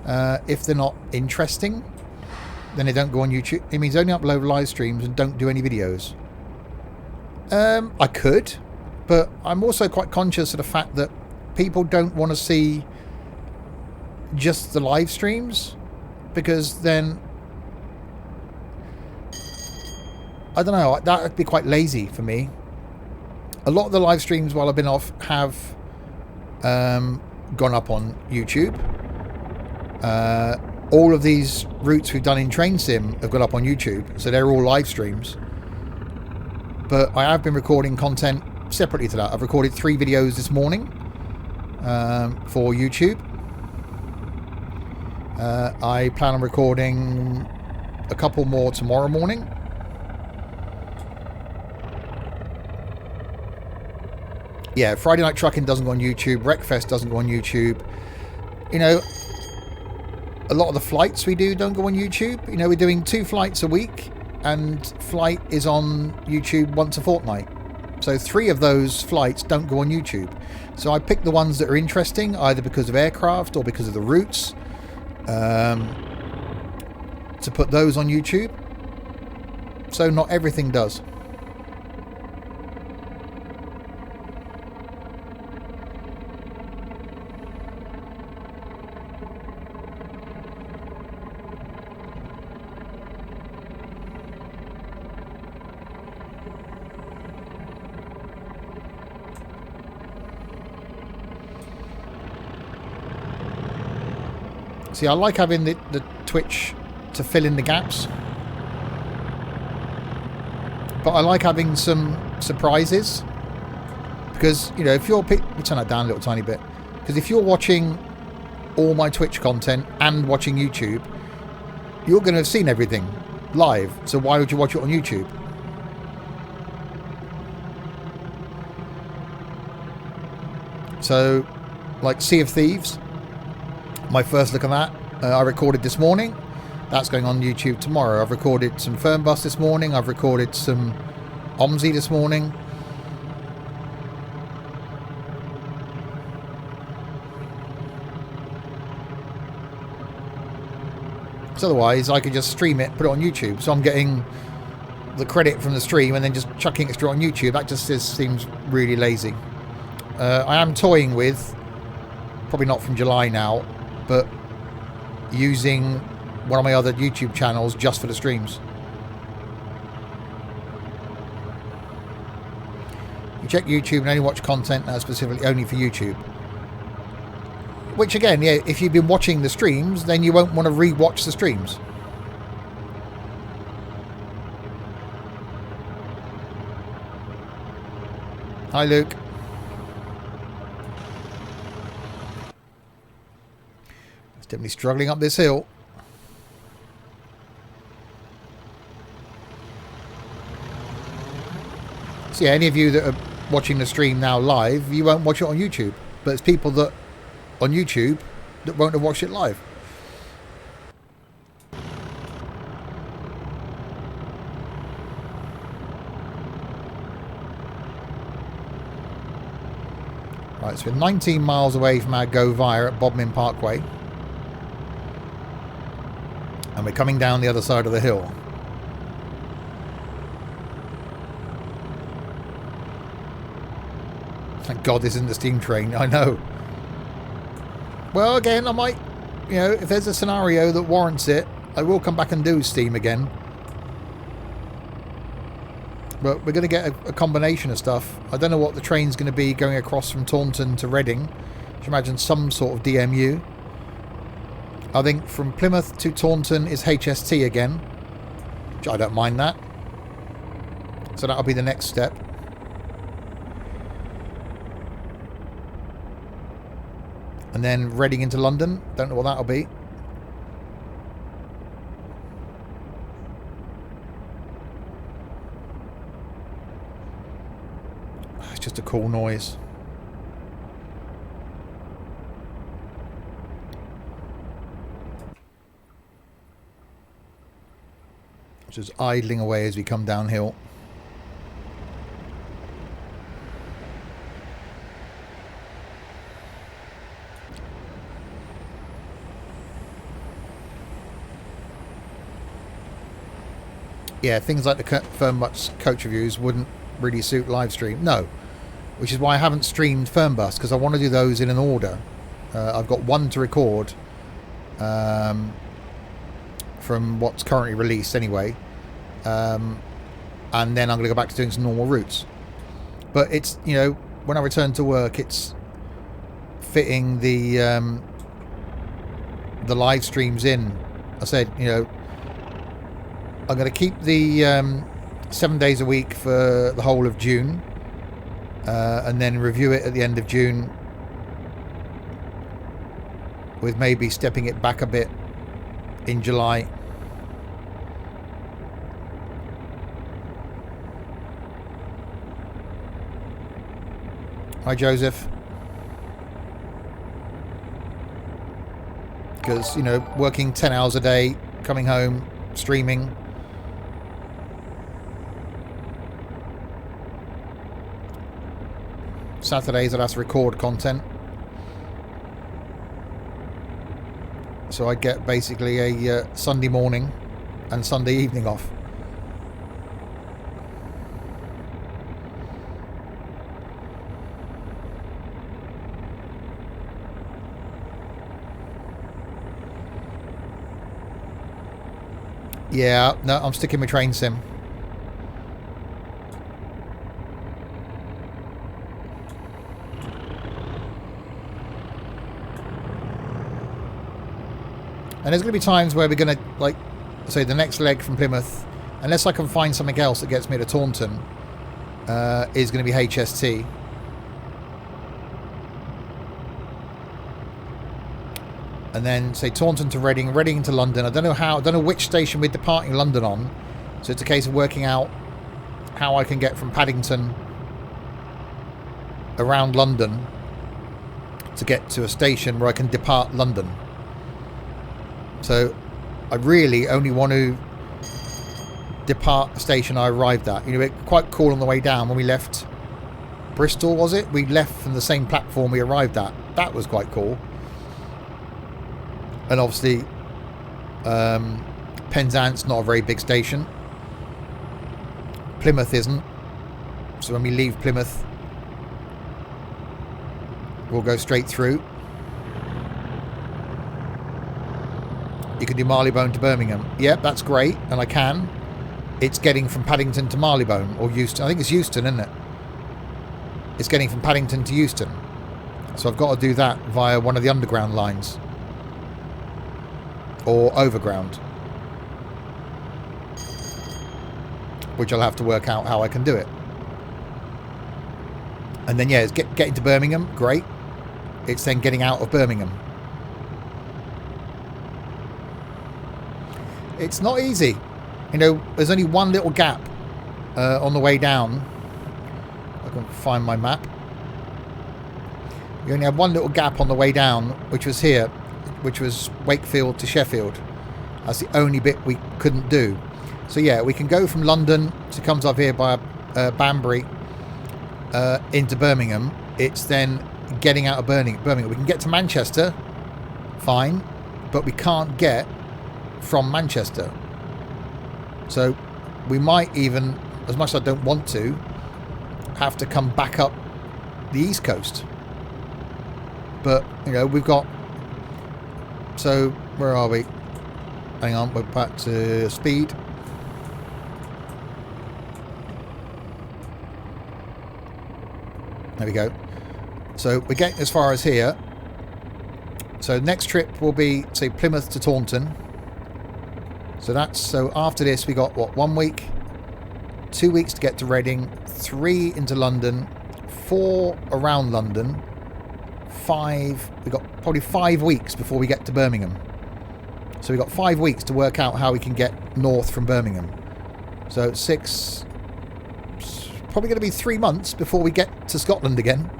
if they're not interesting, then they don't go on YouTube. It means only upload live streams and don't do any videos. I could, but I'm also quite conscious of the fact that people don't want to see just the live streams, because then I don't know, that would be quite lazy for me. A lot of the live streams while I've been off have gone up on YouTube. All of these routes we've done in Train Sim have gone up on YouTube, so they're all live streams. But I have been recording content separately to that. I've recorded 3 videos this morning for YouTube. I plan on recording a couple more tomorrow morning. Yeah, Friday Night Trucking doesn't go on YouTube. Wreckfest doesn't go on YouTube. You know, a lot of the flights we do don't go on YouTube. You know, we're doing 2 flights a week, and flight is on YouTube once a fortnight. So 3 of those flights don't go on YouTube. So I pick the ones that are interesting, either because of aircraft or because of the routes, to put those on YouTube. So not everything does. See, I like having the Twitch to fill in the gaps, but I like having some surprises, because, you know, if you're... We'll turn that down a little tiny bit, because if you're watching all my Twitch content and watching YouTube, you're going to have seen everything live, so why would you watch it on YouTube? So, like Sea of Thieves, my first look at that, I recorded this morning. That's going on YouTube tomorrow. I've recorded some Fernbus this morning. I've recorded some OMSI this morning. So otherwise, I could just stream it, put it on YouTube. So I'm getting the credit from the stream and then just chucking it straight on YouTube. That just seems really lazy. I am toying with, probably not from July now, but using one of my other YouTube channels just for the streams. You check YouTube and only watch content that's specifically only for YouTube. Which again, yeah, if you've been watching the streams, then you won't want to re-watch the streams. Hi, Luke. It's definitely struggling up this hill. So yeah, any of you that are watching the stream now live, you won't watch it on YouTube. But it's people that on YouTube that won't have watched it live. Right, so we're 19 miles away from our go via at Bodmin Parkway. And we're coming down the other side of the hill. Thank God this isn't the steam train, I know. Well, again, I might, you know, if there's a scenario that warrants it, I will come back and do steam again. But we're going to get a combination of stuff. I don't know what the train's going to be going across from Taunton to Reading. I should imagine some sort of DMU. I think from Plymouth to Taunton is HST again. Which I don't mind that. So that'll be the next step. And then Reading into London. Don't know what that'll be. It's just a cool noise. Just idling away as we come downhill. Yeah, things like the Fernbus coach reviews wouldn't really suit live stream. No. Which is why I haven't streamed Fernbus, because I want to do those in an order. I've got one to record from what's currently released anyway. And then I'm going to go back to doing some normal routes. But it's, you know, when I return to work, it's fitting the live streams in. I said, you know, I'm going to keep the 7 days a week for the whole of June. And then review it at the end of June, with maybe stepping it back a bit in July. Hi, Joseph. Because, you know, working 10 hours a day, coming home, streaming. Saturdays I'd have to record content, so I get basically a Sunday morning and Sunday evening off. Yeah, no, I'm sticking with train sim. And there's going to be times where we're going to, like, say, the next leg from Plymouth, unless I can find something else that gets me to Taunton, is going to be HST. And then, say, Taunton to Reading, Reading to London. I don't know which station we're departing London on. So it's a case of working out how I can get from Paddington around London to get to a station where I can depart London. So I really only want to depart the station I arrived at. You know, it's quite cool on the way down when we left Bristol, was it? We left from the same platform we arrived at. That was quite cool. And obviously, Penzance, not a very big station. Plymouth isn't. So when we leave Plymouth, we'll go straight through. You can do Marylebone to Birmingham. Yep, that's great, and I can. It's getting from Paddington to Marylebone, or Euston. I think it's Euston, isn't it? It's getting from Paddington to Euston. So I've got to do that via one of the underground lines. Or overground. Which I'll have to work out how I can do it. And then, yeah, it's getting to Birmingham. Great. It's then getting out of Birmingham. It's not easy. You know, there's only one little gap on the way down. I can find my map. You only have one little gap on the way down, which was here, which was Wakefield to Sheffield. That's the only bit we couldn't do. So yeah, we can go from London, so it comes up here by Banbury into Birmingham. It's then getting out of Birmingham. We can get to Manchester, fine, but we can't get from Manchester. So we might even, as much as I don't want to, have to come back up the East Coast. But, you know, we've got... So, where are we? Hang on, we're back to speed. There we go. So, we're getting as far as here. So, next trip will be, say, Plymouth to Taunton. So, that's... So, after this, we got, what, 1 week? 2 weeks to get to Reading. 3 into London. 4 around London. 5... We've got probably 5 weeks before we get to Birmingham. So, we've got 5 weeks to work out how we can get north from Birmingham. So, 6... Probably going to be 3 months before we get to Scotland again.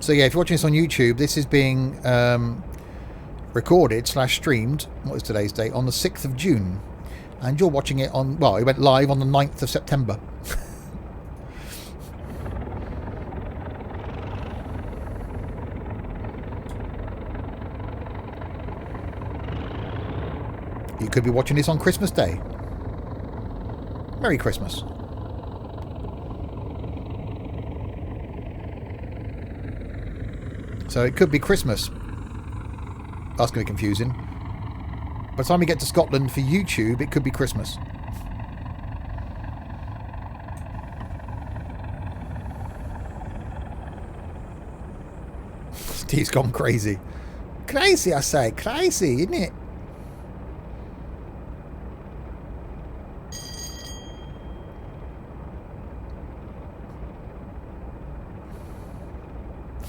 So yeah, if you're watching this on YouTube, this is being recorded / streamed, what is today's date? On the 6th of June. And you're watching it on, well, it went live on the 9th of September. You could be watching this on Christmas Day. Merry Christmas. So it could be Christmas. That's going to be confusing. By the time we get to Scotland for YouTube, it could be Christmas. Steve's gone crazy. Crazy, I say. Crazy, isn't it?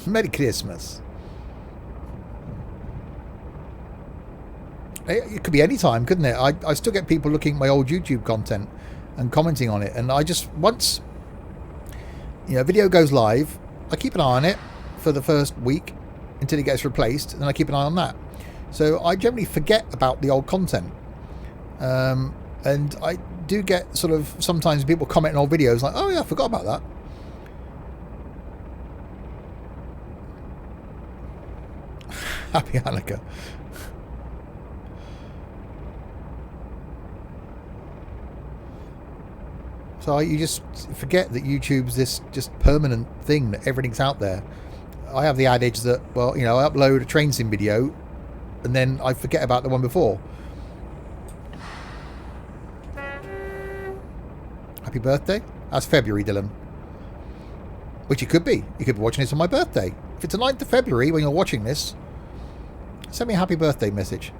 Merry Christmas. It could be any time, couldn't it? I still get people looking at my old YouTube content and commenting on it. And I just, once, you know, a video goes live, I keep an eye on it for the first week until it gets replaced. And then I keep an eye on that. So I generally forget about the old content. And I do get sort of, sometimes people comment on old videos like, oh yeah, I forgot about that. Happy Hanukkah. So you just forget that YouTube's this just permanent thing, that everything's out there. I have the adage that, well, you know, I upload a train sim video and then I forget about the one before. Happy birthday? That's February, Dylan. Which it could be. You could be watching this on my birthday. If it's the 9th of February when you're watching this, send me a happy birthday message.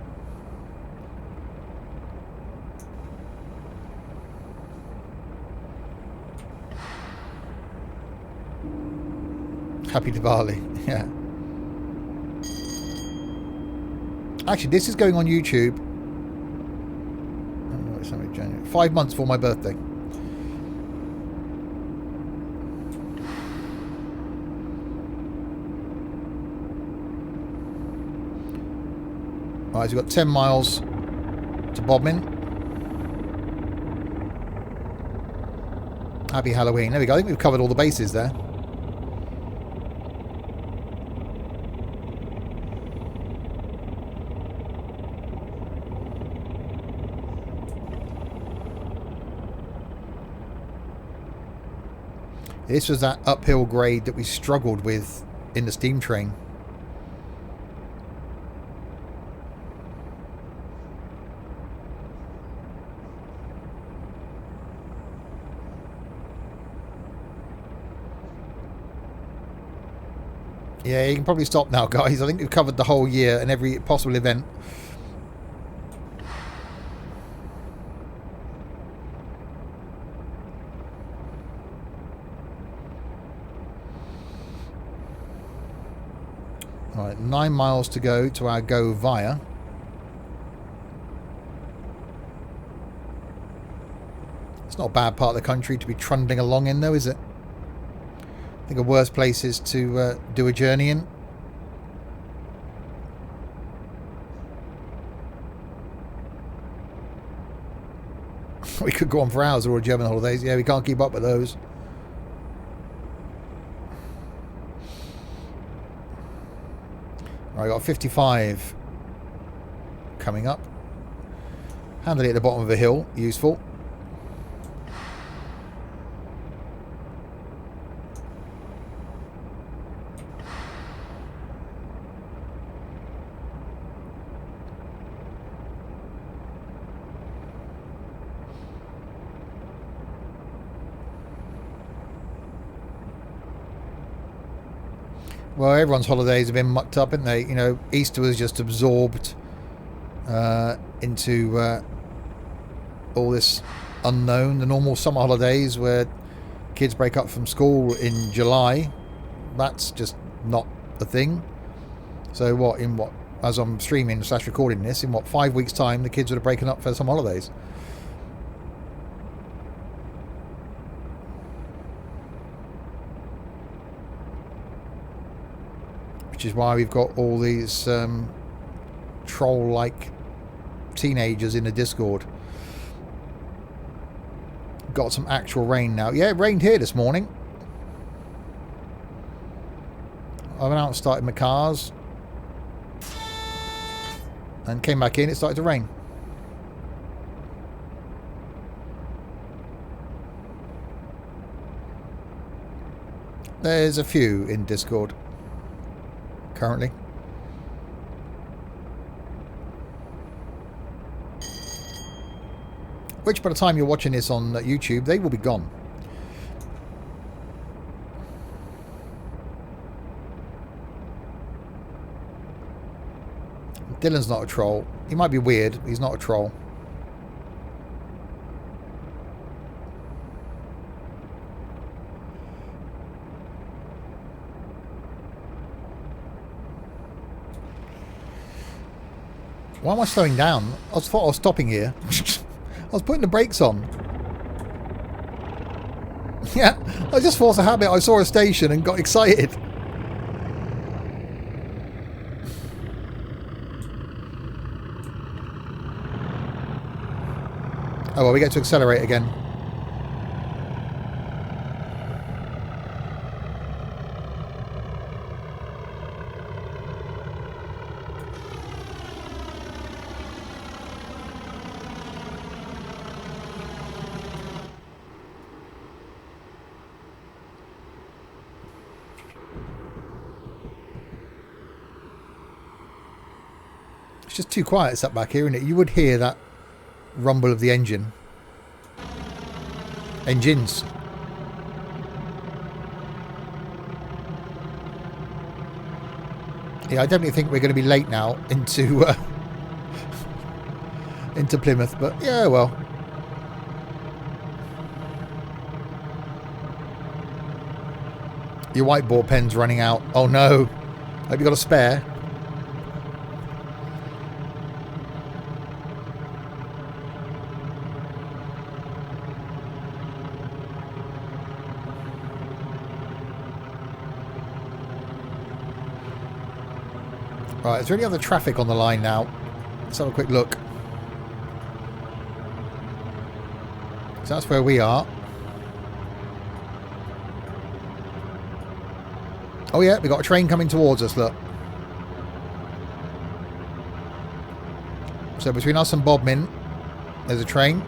Happy Diwali, yeah. Actually, this is going on YouTube. December, January. 5 months for my birthday. Right, so we've got 10 miles to Bodmin. Happy Halloween. There we go. I think we've covered all the bases there. This was that uphill grade that we struggled with in the steam train. Yeah, you can probably stop now, guys. I think we've covered the whole year and every possible event. Alright, 9 miles to go to our go via. It's not a bad part of the country to be trundling along in, though, is it? I think the worst places to do a journey in. We could go on for hours with all German holidays. Yeah, we can't keep up with those. Right, I got 55 coming up. Handily at the bottom of a hill, useful. Well, everyone's holidays have been mucked up, haven't they? You know, Easter was just absorbed into all this unknown. The normal summer holidays where kids break up from school in July, that's just not a thing. So what, as I'm streaming / recording this, in 5 weeks' time, the kids would have broken up for some holidays. Which is why we've got all these troll-like teenagers in the Discord. Got some actual rain now. Yeah, it rained here this morning. I went out and started my cars. And came back in, it started to rain. There's a few in Discord currently. Which by the time you're watching this on YouTube, they will be gone. Dylan's not a troll. He might be weird, but he's not a troll. Why am I slowing down? I thought I was stopping here. I was putting the brakes on. Yeah, I just forced a habit. I saw a station and got excited. Oh well, we get to accelerate again. It's just too quiet up back here, isn't it? You would hear that rumble of the engines. Yeah, I definitely think we're going to be late now into into Plymouth, but yeah, well. Your whiteboard pen's running out. Oh no. Hope you got a spare. Right, is there any other traffic on the line now? Let's have a quick look. So that's where we are. Oh yeah, we got a train coming towards us, look. So between us and Bodmin, there's a train.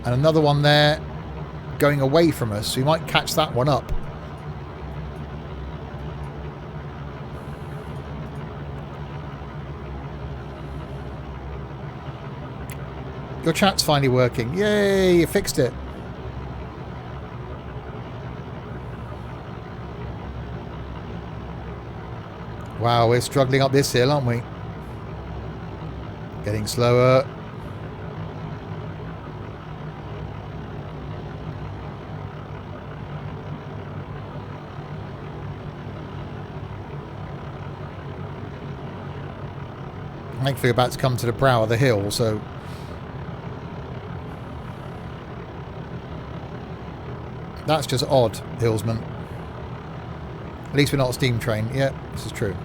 And another one there going away from us. So we might catch that one up. Your chat's finally working. Yay, you fixed it. Wow, we're struggling up this hill, aren't we? Getting slower. Thankfully, we're about to come to the brow of the hill, so... That's just odd, Hillsman. At least we're not a steam train. Yeah, this is true.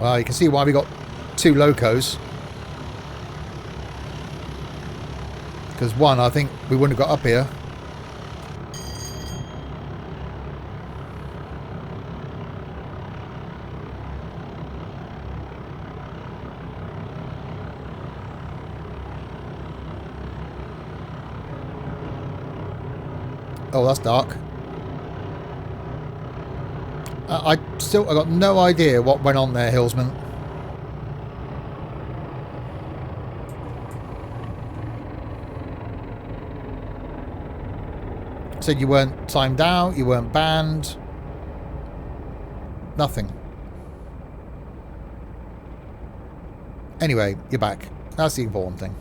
Well, you can see why we got 2 locos. Because one, I think we wouldn't have got up here. Oh, that's dark. I got no idea what went on there, Hillsman. Said you weren't timed out, you weren't banned. Nothing. Anyway, you're back. That's the important thing.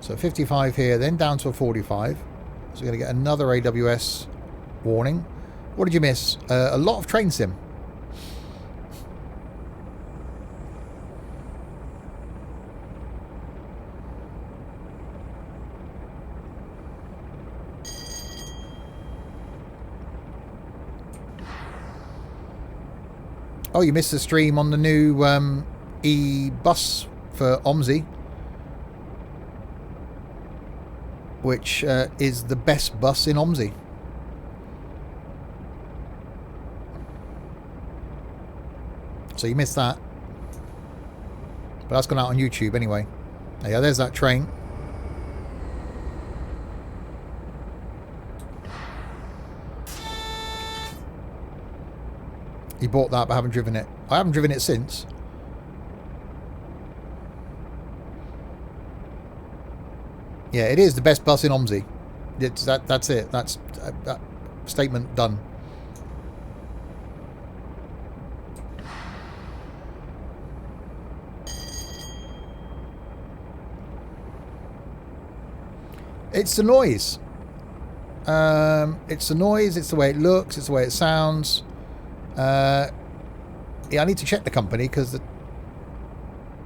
So 55 here, then down to a 45. So we're going to get another AWS warning. What did you miss? A lot of train sim. Oh, you missed the stream on the new e-bus for OMSI. Which is the best bus in OMSI. So you missed that. But that's gone out on YouTube anyway. Yeah, there's that train. You bought that but haven't driven it. I haven't driven it since. Yeah, it is the best bus in OMSI. That's it. That's that statement done. It's the noise. It's the noise. It's the way it looks. It's the way it sounds. Yeah, I need to check the company because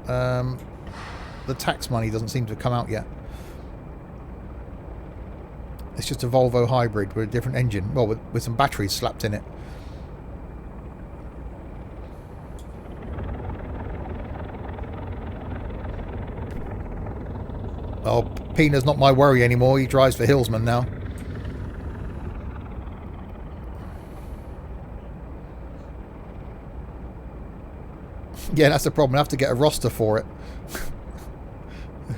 the tax money doesn't seem to have come out yet. It's just a Volvo hybrid with a different engine. Well, with some batteries slapped in it. Oh, Pina's not my worry anymore. He drives for Hillsman now. Yeah, that's the problem. I have to get a roster for it.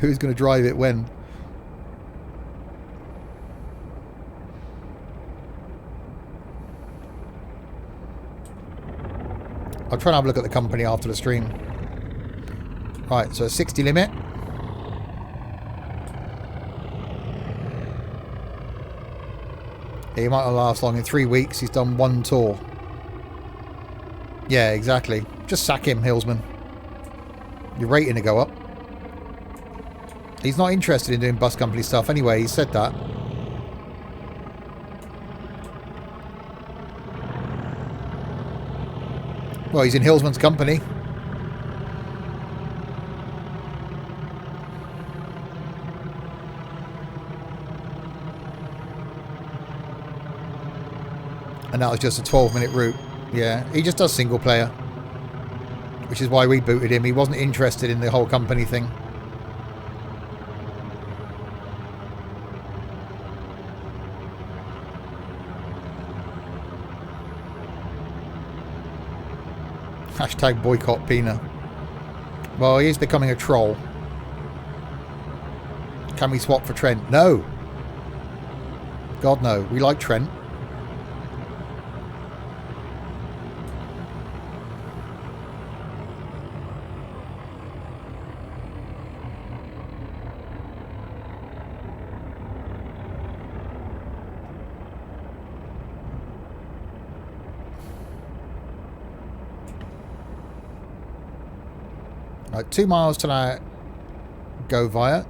Who's going to drive it when? I'll try and have a look at the company after the stream. Right, so a 60 limit. He might not last long. In 3 weeks, he's done 1 tour. Yeah, exactly. Just sack him, Hillsman. Your rating to go up. He's not interested in doing bus company stuff anyway. He said that. Well, he's in Hillsman's company. And that was just a 12-minute route. Yeah, he just does single player. Which is why we booted him. He wasn't interested in the whole company thing. Hashtag boycott Pina. Well, he is becoming a troll. Can we swap for Trent? No. God, no. We like Trent. Right, 2 miles till I go via.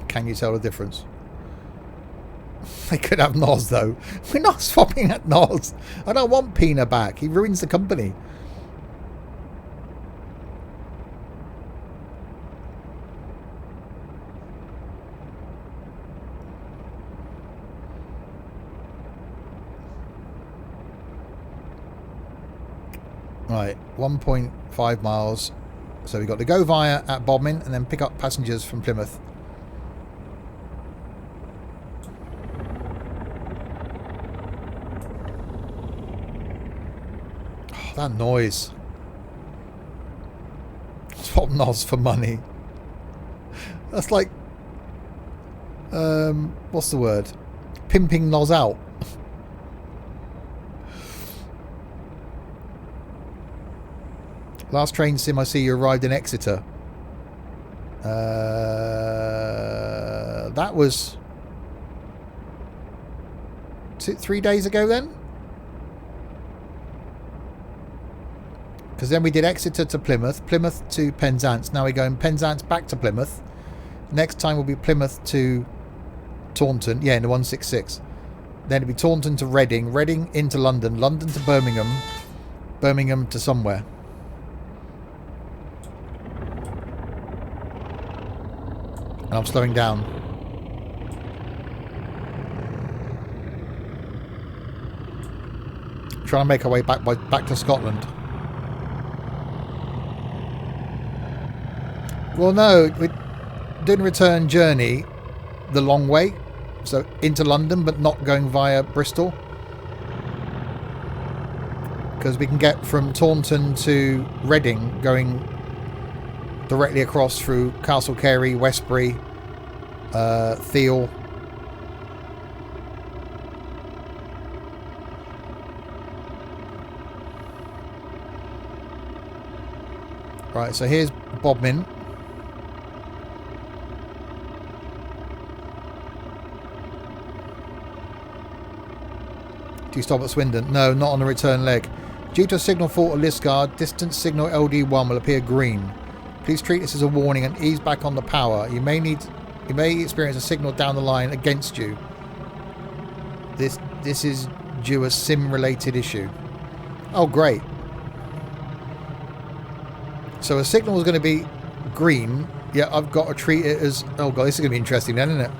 Can you tell the difference? They could have Noz though. We're not swapping at Noz. I don't want Pina back. He ruins the company. Right, 1.5 miles. So we've got to go via at Bodmin and then pick up passengers from Plymouth. Oh, that noise. Swap Noz for money. That's like... what's the word? Pimping Noz out. Last train sim I see you arrived in Exeter. That was 3 days ago then? Because then we did Exeter to Plymouth, Plymouth to Penzance. Now we're going Penzance back to Plymouth. Next time will be Plymouth to Taunton. Yeah, in the 166. Then it'll be Taunton to Reading, Reading into London, London to Birmingham, Birmingham to somewhere. And I'm slowing down. Trying to make our way back to Scotland. Well, no, we're doing a return journey the long way. So into London, but not going via Bristol. Because we can get from Taunton to Reading going directly across through Castle Carey, Westbury, Thiel. Right, so here's Bodmin. Do you stop at Swindon? No, not on the return leg. Due to a signal fault at Liskeard, distance signal LD1 will appear green. Please treat this as a warning and ease back on the power. You may experience a signal down the line against you. This is due a sim-related issue. Oh, great. So a signal is going to be green. Yeah, I've got to treat it as... Oh, God, this is going to be interesting then, isn't it?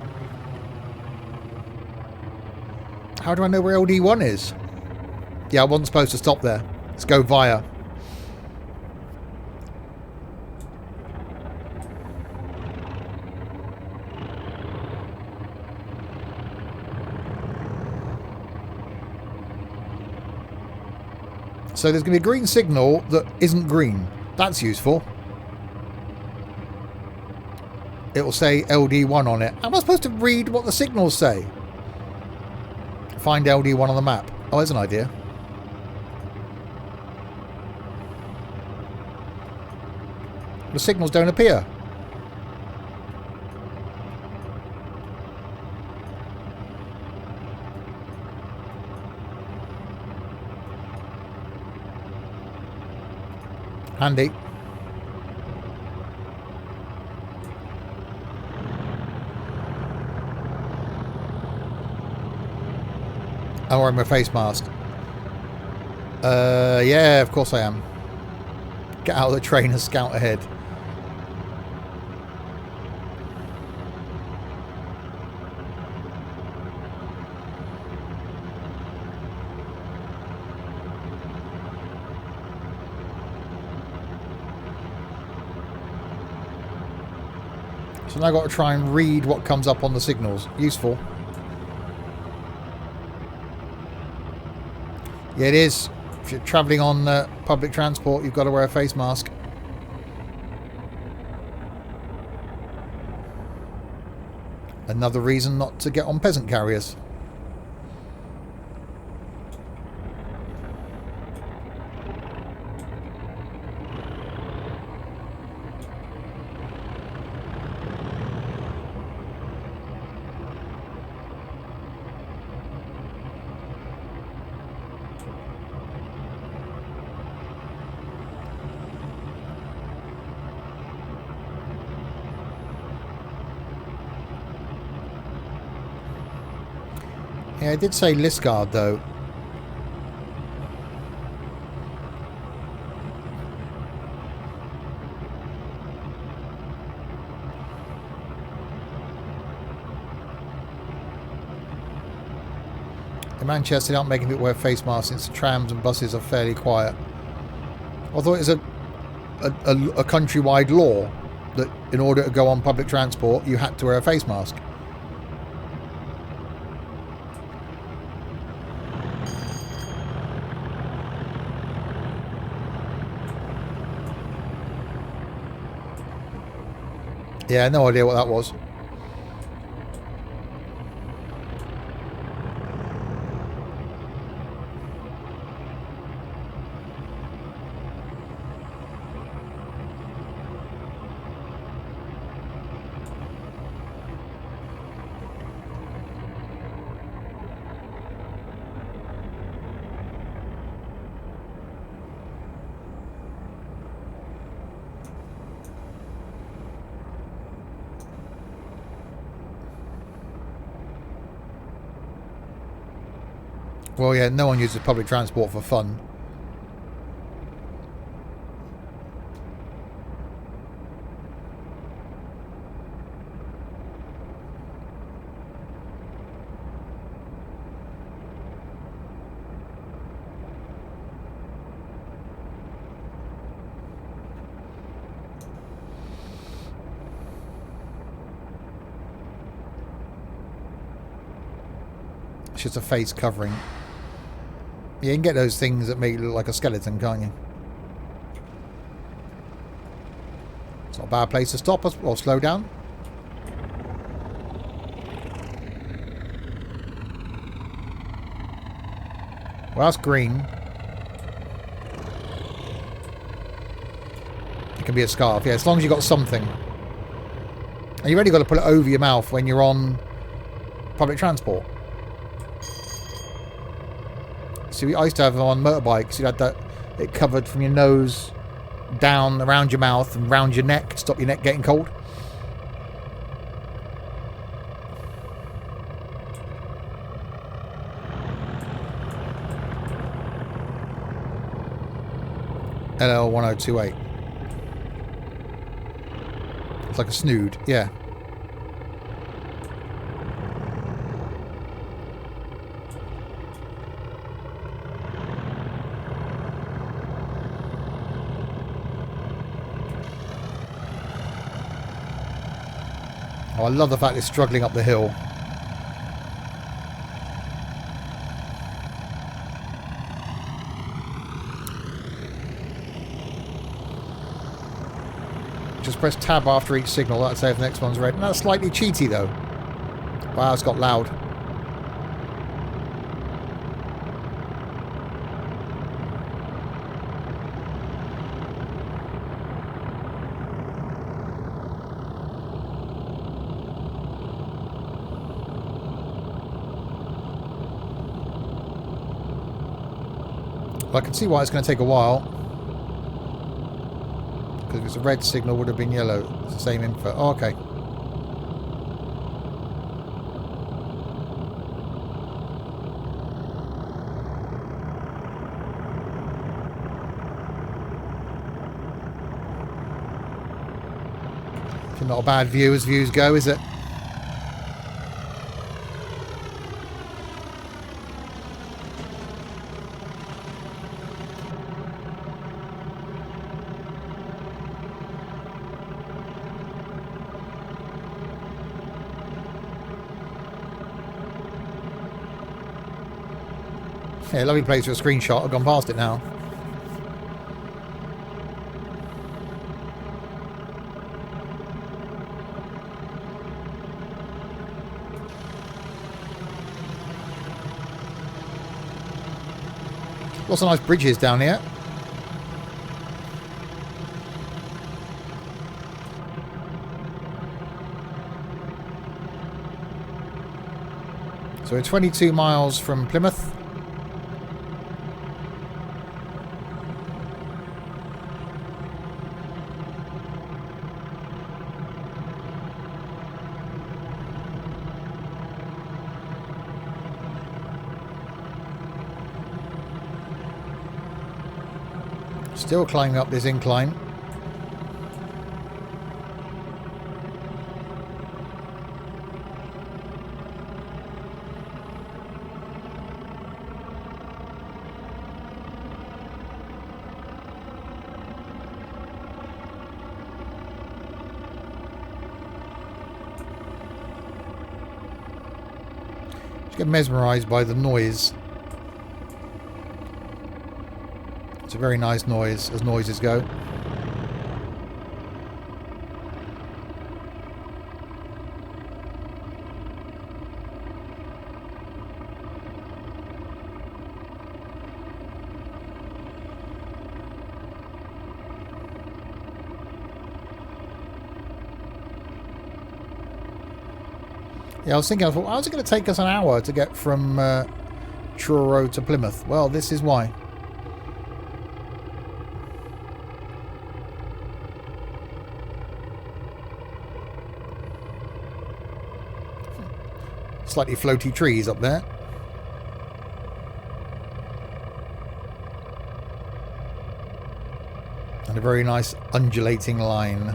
How do I know where LD1 is? Yeah, I wasn't supposed to stop there. Let's go via. So there's going to be a green signal that isn't green. That's useful. It will say LD1 on it. Am I supposed to read what the signals say? Find LD1 on the map. Oh, there's an idea. The signals don't appear. Handy. I'm wearing my face mask. Yeah, of course I am. Get out of the train and scout ahead. So now I've got to try and read what comes up on the signals. Useful. Yeah, it is. If you're travelling on public transport, you've got to wear a face mask. Another reason not to get on peasant carriers. Yeah, I did say Lisgard, though. In Manchester, they aren't making people wear face masks since the trams and buses are fairly quiet. I thought it was a countrywide law that in order to go on public transport, you had to wear a face mask. Yeah, no idea what that was. Well, yeah, no one uses public transport for fun. It's just a face covering. Yeah, you can get those things that make you look like a skeleton, can't you? It's not a bad place to stop us or slow down. Well, that's green. It can be a scarf, yeah, as long as you've got something. And you've only got to put it over your mouth when you're on public transport. See, I used to have them on motorbikes. You had that, it covered from your nose down around your mouth and round your neck to stop your neck getting cold. LL1028. It's like a snood, yeah. Oh, I love the fact it's struggling up the hill. Just press tab after each signal. That'll say if the next one's red. And that's slightly cheaty though. Wow, it's got loud. I can see why it's going to take a while. Because if it's a red signal, would have been yellow. It's the same info. Oh, okay. Not a bad view as views go, is it? Yeah, lovely place for a screenshot. I've gone past it now. Lots of nice bridges down here. So we're 22 miles from Plymouth. Still climbing up this incline. Just get mesmerised by the noise. It's a very nice noise, as noises go. Yeah, I was thinking, how's it going to take us an hour to get from Truro to Plymouth? Well, this is why. Slightly floaty trees up there. And a very nice undulating line.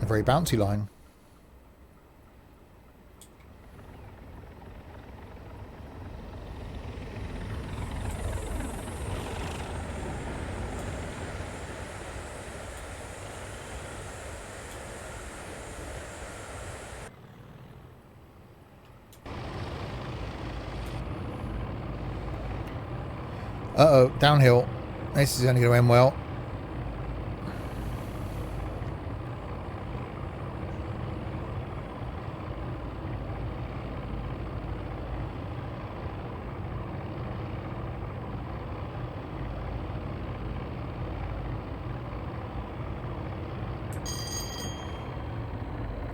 A very bouncy line. Uh-oh, downhill. This is only going to end well.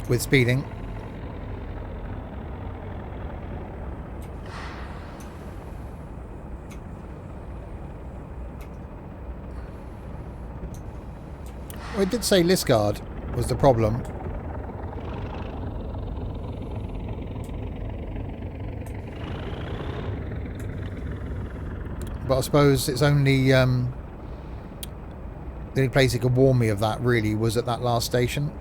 With speeding. Well, it did say Lisgard was the problem. But I suppose it's only the only place it could warn me of that really was at that last station.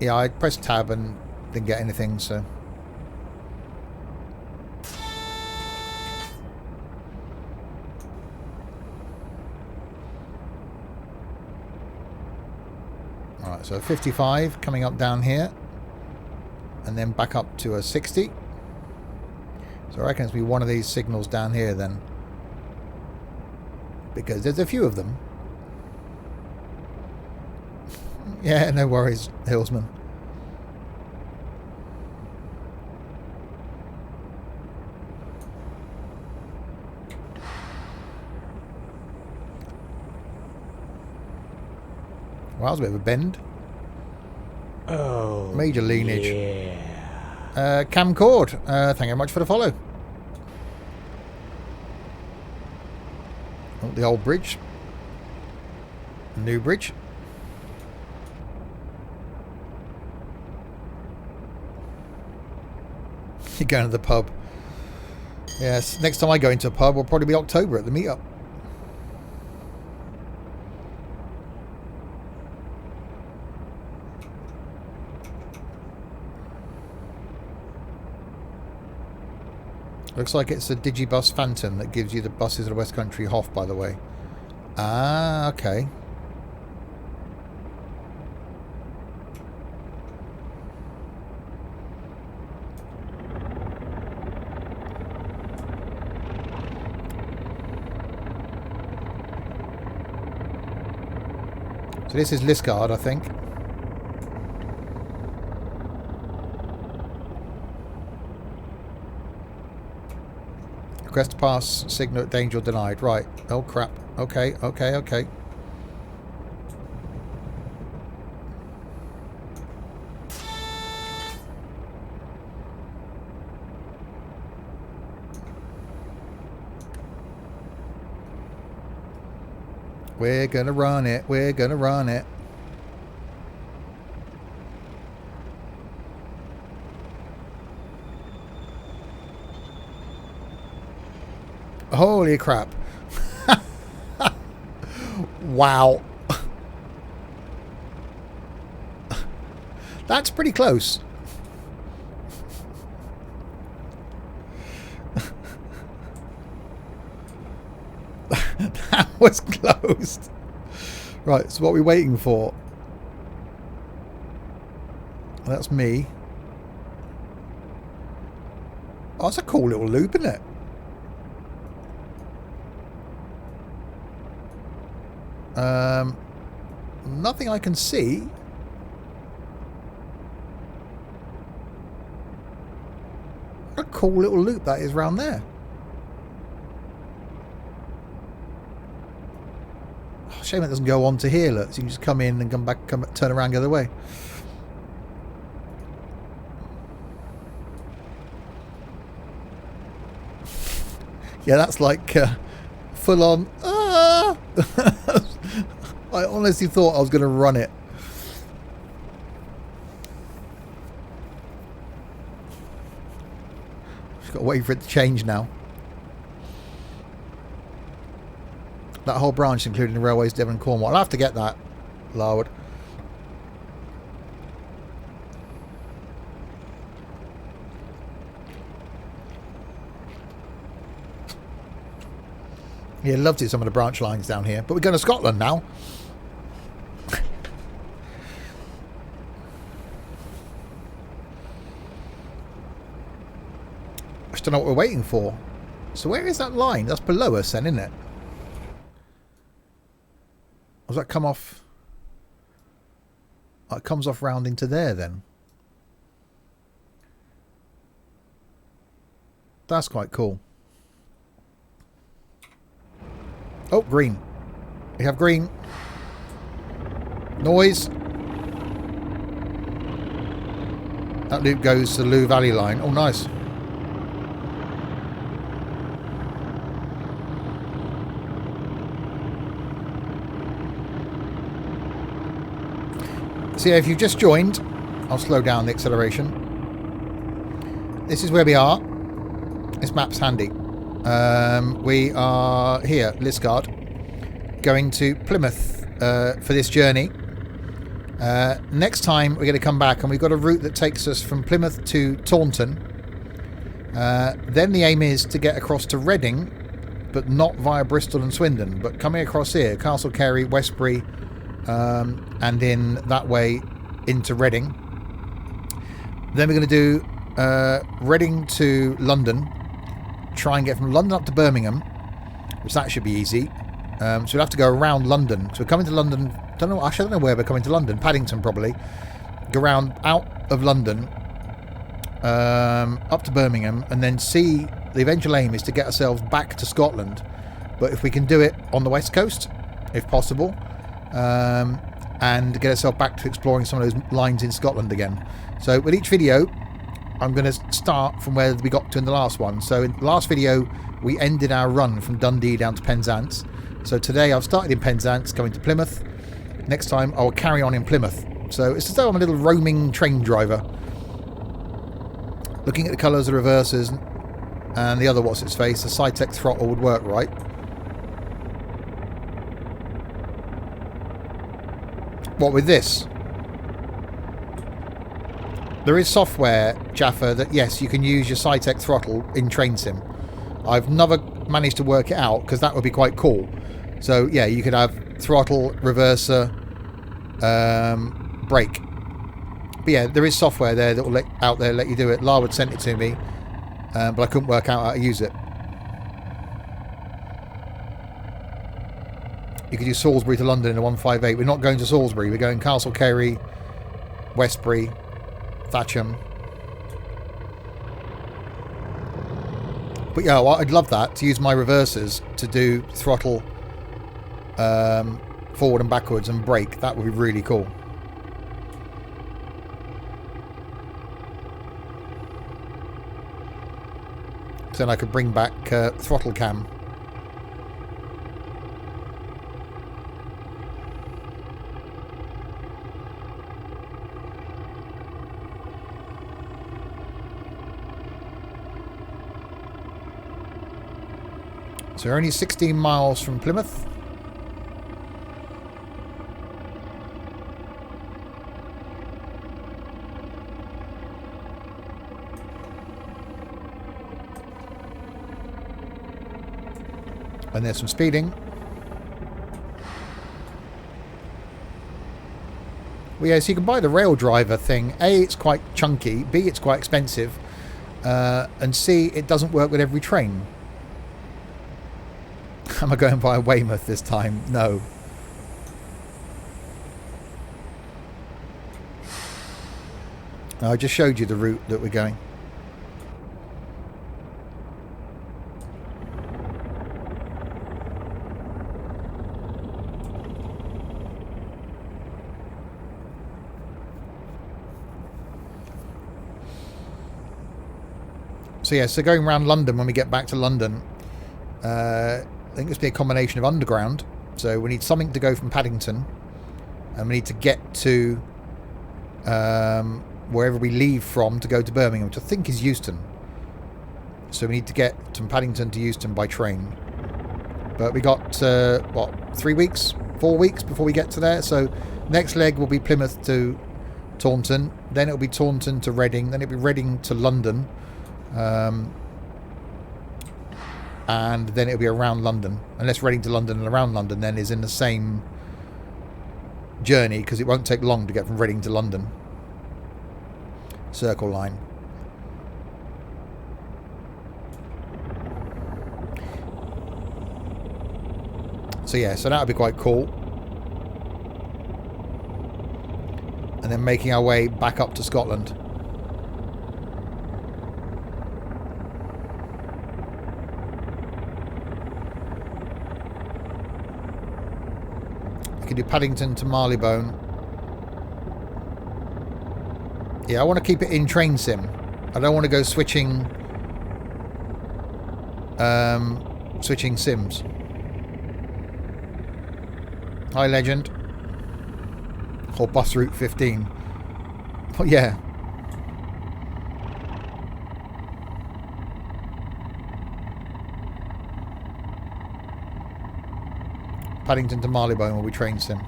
Yeah, I pressed tab and didn't get anything, so. Alright, so 55 coming up down here. And then back up to a 60. So I reckon it's be one of these signals down here then. Because there's a few of them. Yeah, no worries, Hillsman. Well, that was a bit of a bend. Oh, Major leanage. yeah. Camcord, thank you very much for the follow. Oh, the old bridge. New bridge. You're going to the pub. Yes, next time I go into a pub will probably be October at the meetup. Looks like it's a Digibus Phantom that gives you the buses of the West Country Hoff, by the way. Ah, okay. So this is Liscard, I think. Request to pass, signal danger denied. Right. Oh crap. Okay, okay, okay. We're gonna run it. We're gonna run it. Holy crap. Wow. That's pretty close. That was closed. Right, so what are we waiting for? That's me. Oh, that's a cool little loop, isn't it? Nothing I can see. What a cool little loop that is round there. Oh, shame it doesn't go on to here, look. So you can just come in and come back, turn around the other way. Yeah, that's like full on. Ah! I honestly thought I was going to run it. Just got to wait for it to change now. That whole branch, including the railways, Devon and Cornwall. I'll have to get that, Larwood. Yeah, loved it, some of the branch lines down here. But we're going to Scotland now. I just don't know what we're waiting for. So where is that line? That's below us then, isn't it? Or does that come off? Oh, it comes off round into there then. That's quite cool. Oh, green. We have green. Noise. That loop goes to the Lou Valley line. Oh, nice. So yeah, if you've just joined, I'll slow down the acceleration. This is where we are. This map's handy. We are here, Liscard, going to Plymouth for this journey. Next time we're going to come back and we've got a route that takes us from Plymouth to Taunton. Then the aim is to get across to Reading, but not via Bristol and Swindon, but coming across here, Castle Cary, Westbury, and in that way into Reading. Then we're going to do Reading to London. Try and get from London up to Birmingham, which that should be easy. So we'll have to go around London. So we're coming to London. Actually, I don't know where we're coming to London. Paddington probably. Go around out of London, up to Birmingham, and then see. The eventual aim is to get ourselves back to Scotland. But if we can do it on the west coast, if possible, and get ourselves back to exploring some of those lines in Scotland again. So with each video, I'm going to start from where we got to in the last one. So in the last video, we ended our run from Dundee down to Penzance. So today I've started in Penzance, going to Plymouth. Next time I'll carry on in Plymouth. So it's as though I'm a little roaming train driver. Looking at the colours of the reversers and the other what's its face, the Cytec throttle would work right. What with this? There is software, Jaffa, that yes, you can use your Cytec throttle in Train Sim. I've never managed to work it out because that would be quite cool. So yeah, you could have throttle, reverser, brake. But yeah, there is software there that will let you do it. Larwood sent it to me, but I couldn't work out how to use it. You could do Salisbury to London in a 158. We're not going to Salisbury. We're going Castle Cary, Westbury, Thatcham. But yeah, well, I'd love that, to use my reversers to do throttle forward and backwards and brake. That would be really cool. So then I could bring back throttle cam. So we're only 16 miles from Plymouth. And there's some speeding. Well, yeah, so you can buy the rail driver thing. A, it's quite chunky. B, it's quite expensive. And C, it doesn't work with every train. Am I going by Weymouth this time? No. I just showed you the route that we're going. So yeah, so going around London when we get back to London, I think this will be a combination of underground. So we need something to go from Paddington, and we need to get to wherever we leave from to go to Birmingham, which I think is Euston. So we need to get from Paddington to Euston by train. But we got, what, 3 weeks, 4 weeks before we get to there. So next leg will be Plymouth to Taunton. Then it'll be Taunton to Reading. Then it'll be Reading to London. And then it'll be around London. Unless Reading to London and around London then is in the same journey, because it won't take long to get from Reading to London. Circle line. So yeah, so that would be quite cool. And then making our way back up to Scotland. We can do Paddington to Marylebone. Yeah, I want to keep it in train sim. I don't want to go switching switching sims. Hi, Legend. Or bus route 15. Oh, yeah. Paddington to Marylebone will be train sim.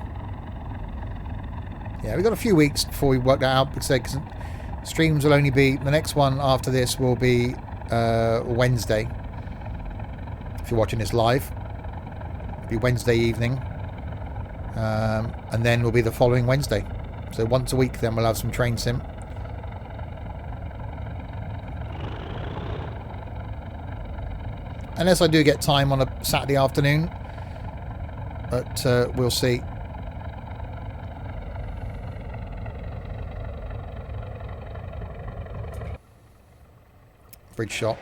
Yeah, we've got a few weeks before we work that out, because streams will only be... The next one after this will be Wednesday. If you're watching this live. It'll be Wednesday evening. And then will be the following Wednesday. So once a week then we'll have some train sim. Unless I do get time on a Saturday afternoon. But we'll see. Bridge shot.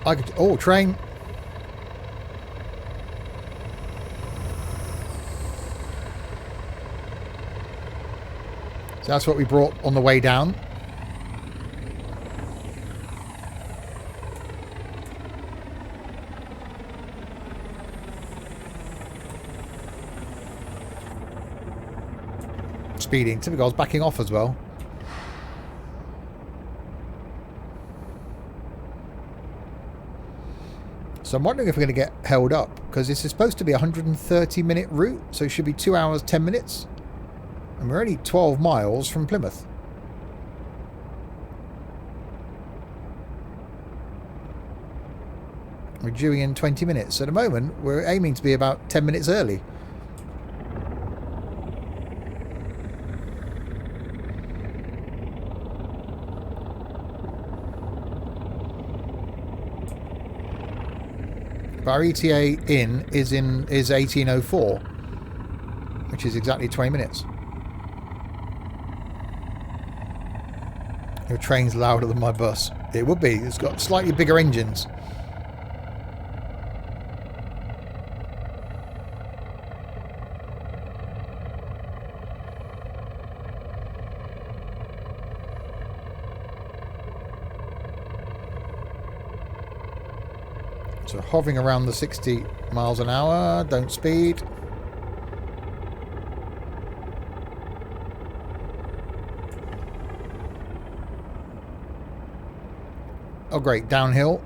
I could... Oh, train. So that's what we brought on the way down. Speeding. Typical. I was backing off as well. So I'm wondering if we're going to get held up, because this is supposed to be a 130-minute route, so it should be 2 hours 10 minutes, and we're only 12 miles from Plymouth. We're due in 20 minutes. So at the moment we're aiming to be about 10 minutes early. But our ETA in is 1804, which is exactly 20 minutes. Your train's louder than my bus. It would be. It's got slightly bigger engines. So hovering around the 60 miles an hour, don't speed. Oh great, downhill.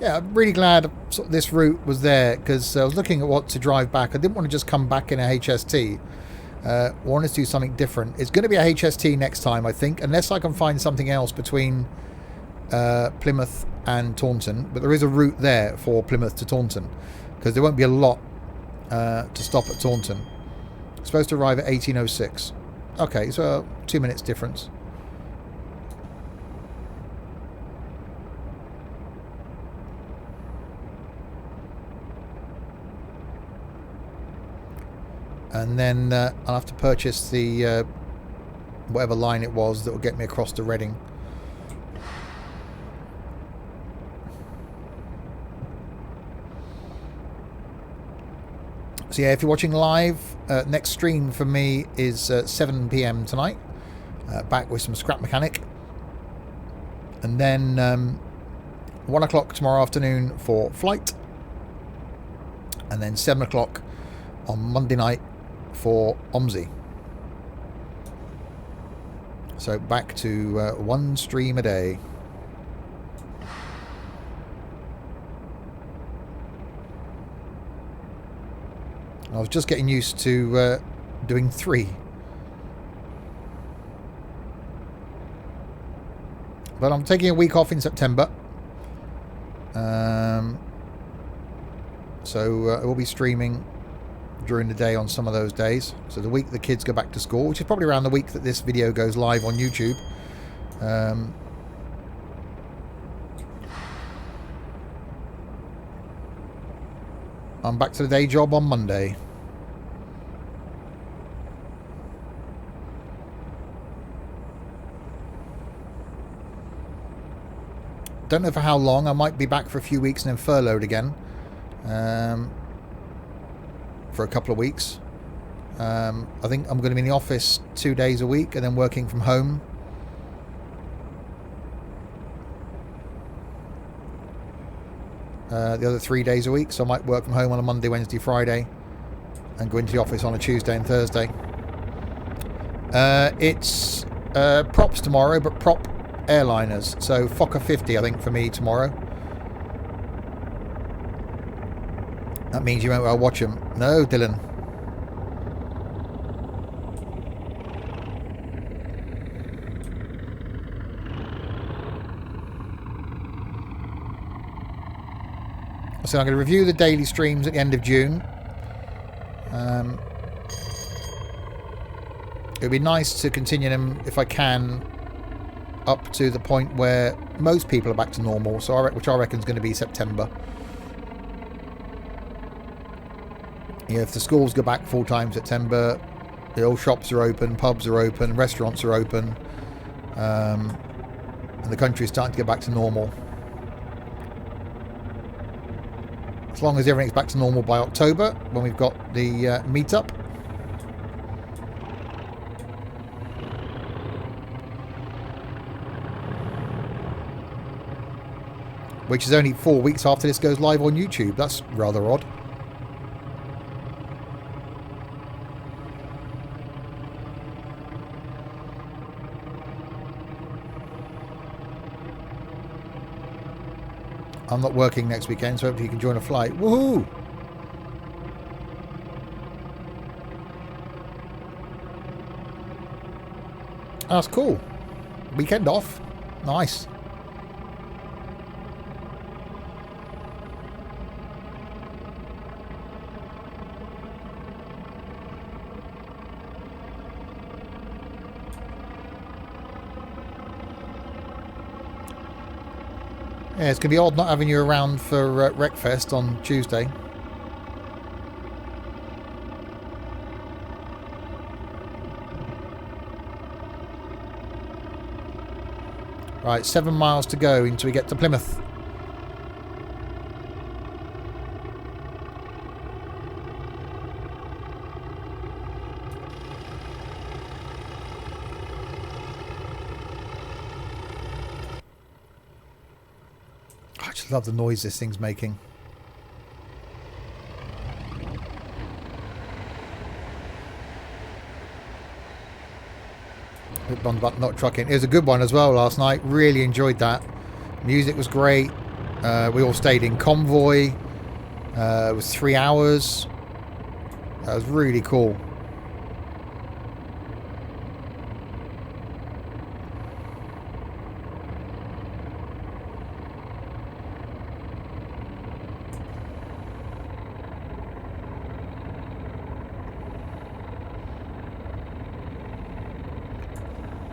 Yeah, I'm really glad this route was there, because I was looking at what to drive back. I didn't want to just come back in a HST. I wanted to do something different. It's going to be a HST next time, I think, unless I can find something else between Plymouth and Taunton. But there is a route there for Plymouth to Taunton, because there won't be a lot to stop at Taunton. It's supposed to arrive at 1806. Okay, so 2 minutes difference. And then I'll have to purchase the whatever line it was that will get me across to Reading. So yeah, if you're watching live, next stream for me is 7 PM tonight. Back with some Scrap Mechanic. And then 1 o'clock tomorrow afternoon for Flight. And then 7 o'clock on Monday night for OMSI. So back to one stream a day. I was just getting used to doing 3. But I'm taking a week off in September. So I will be streaming during the day on some of those days. So the week the kids go back to school, which is probably around the week that this video goes live on YouTube. I'm back to the day job on Monday. Don't know for how long. I might be back for a few weeks and then furloughed again. For a couple of weeks. I think I'm going to be in the office 2 days a week and then working from home. The other 3 days a week, so I might work from home on a Monday, Wednesday, Friday and go into the office on a Tuesday and Thursday. It's props tomorrow, but prop airliners, so Fokker 50 I think for me tomorrow. That means you won't be able to watch them. No, Dylan. So I'm going to review the daily streams at the end of June. It would be nice to continue them if I can up to the point where most people are back to normal, so which I reckon is going to be September. You know, if the schools go back full-time September, the old shops are open, pubs are open, restaurants are open. and the country is starting to get back to normal. As long as everything's back to normal by October, when we've got the meetup. Which is only 4 weeks after this goes live on YouTube. That's rather odd. I'm not working next weekend, so hopefully you can join a flight. Woohoo! That's cool. Weekend off. Nice. Yeah, it's going to be odd not having you around for Wreckfest on Tuesday. Right, 7 miles to go until we get to Plymouth. I just love the noise this thing's making. On but not trucking. It was a good one as well last night. Really enjoyed that. Music was great. We all stayed in convoy. It was 3 hours. That was really cool.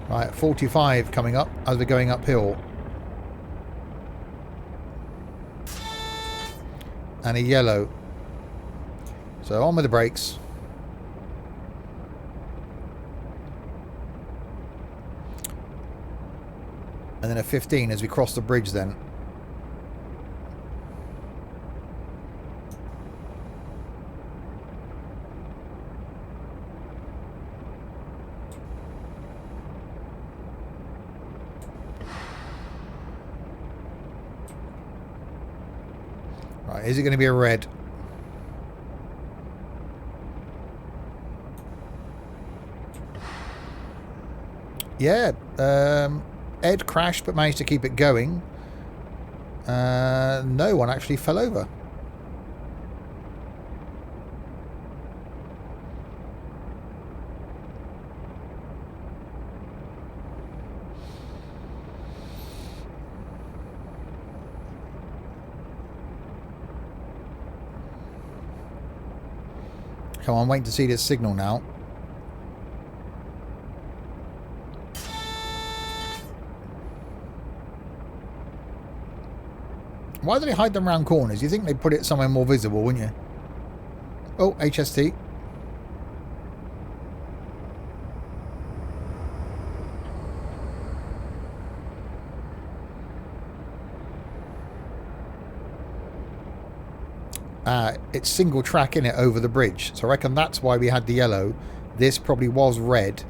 Right, 45 coming up as we're going uphill. And a yellow. So on with the brakes. And then a 15 as we cross the bridge then. Right, is it going to be a red? Yeah, Ed crashed but managed to keep it going. No one actually fell over. Come on, waiting to see this signal now. Why do they hide them around corners? You think they'd put it somewhere more visible, wouldn't you? Oh, HST. It's single track in it over the bridge, so I reckon that's why we had the yellow. This probably was red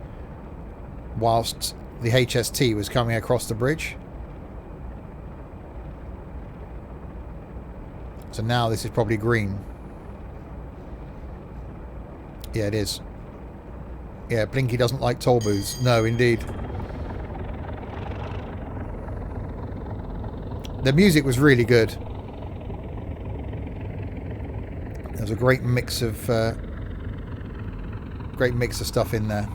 whilst the HST was coming across the bridge. So now this is probably green. Yeah, it is. Yeah, Blinky doesn't like toll booths. No, indeed. The music was really good. There's a great mix of stuff in there.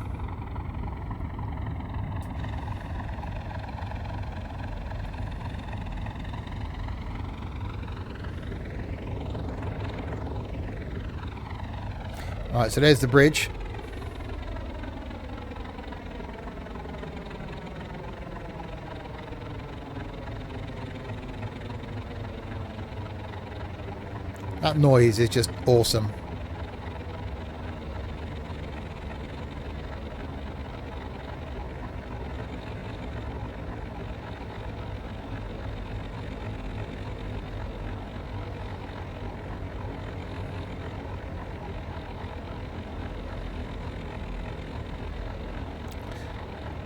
All right, so there's the bridge. That noise is just awesome.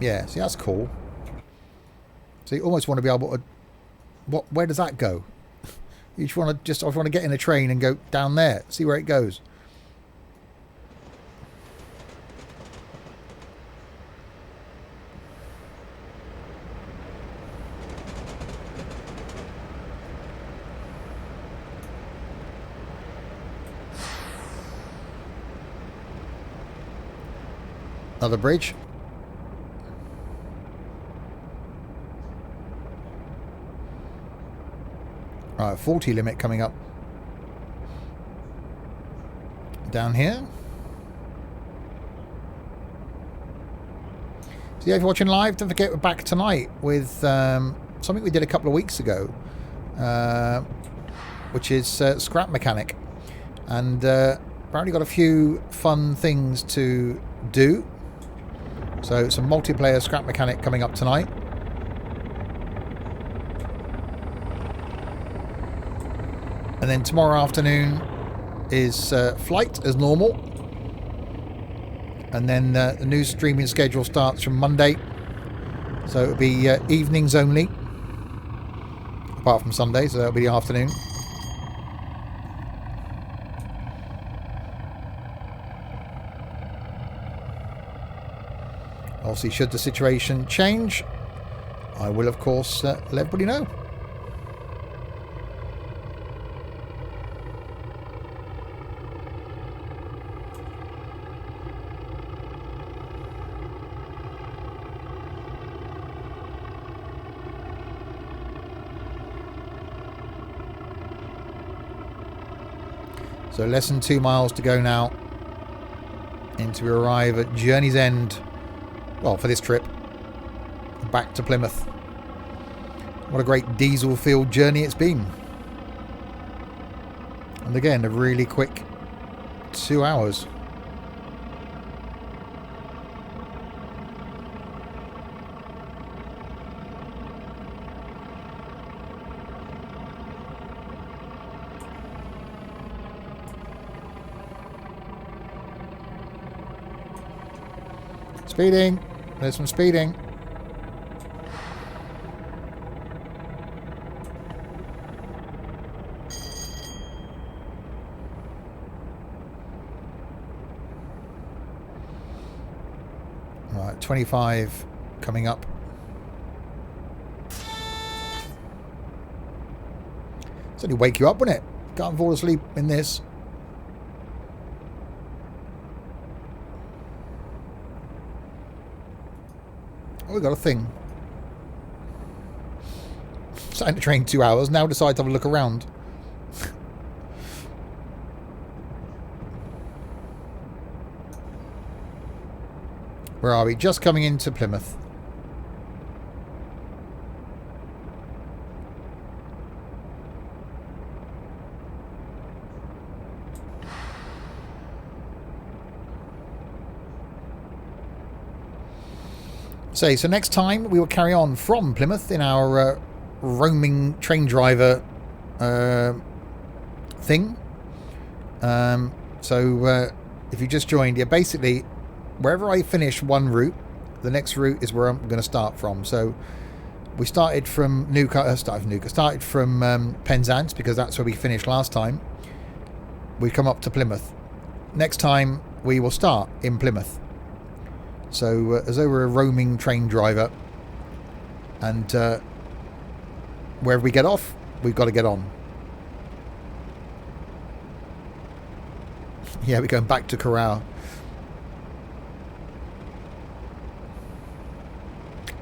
Yeah, see, that's cool. So you almost want to be able to... Where does that go? You just want to I want to get in a train and go down there. See where it goes. Another bridge. Right, 40 limit coming up. Down here. So yeah, if you're watching live, don't forget we're back tonight with something we did a couple of weeks ago, which is Scrap Mechanic. And apparently got a few fun things to do. So some multiplayer Scrap Mechanic coming up tonight. And then tomorrow afternoon is Flight as normal. And then the new streaming schedule starts from Monday. So it'll be evenings only. Apart from Sunday, so that'll be the afternoon. Obviously, should the situation change, I will, of course, let everybody know. So less than 2 miles to go now until we arrive at Journey's End. Well, for this trip, back to Plymouth. What a great diesel-filled journey it's been. And again, a really quick 2 hours. Speeding. There's some speeding. Right, 25 coming up. It's only wake you up, wouldn't it? Can't fall asleep in this. Oh, we got a thing. Sat in the train 2 hours, now decide to have a look around. Where are we? Just coming into Plymouth. So next time we will carry on from Plymouth in our roaming train driver thing. If you just joined, yeah, basically wherever I finish one route, the next route is where I'm going to start from. So we started from started from Penzance, because that's where we finished last time. We come up to Plymouth. Next time we will start in Plymouth. So as though we're a roaming train driver, and wherever we get off, we've got to get on. Yeah, we're going back to Corral.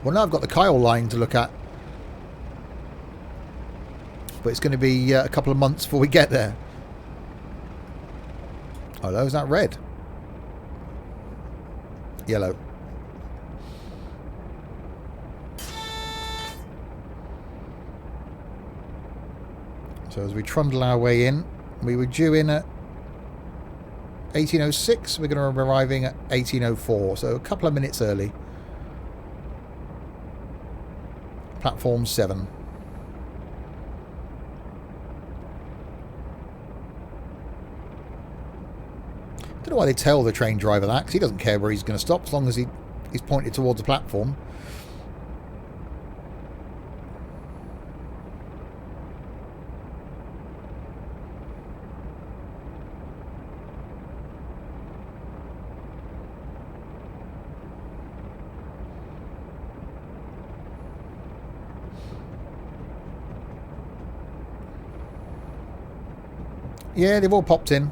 Well, now I've got the Kyle line to look at, but it's going to be a couple of months before we get there. Hello, is that red? Yellow. So as we trundle our way in, we were due in at 1806. We're going to be arriving at 1804, so a couple of minutes early. Platform 7. Don't know why they tell the train driver that, because he doesn't care where he's going to stop as long as he He's pointed towards the platform. Yeah, they've all popped in.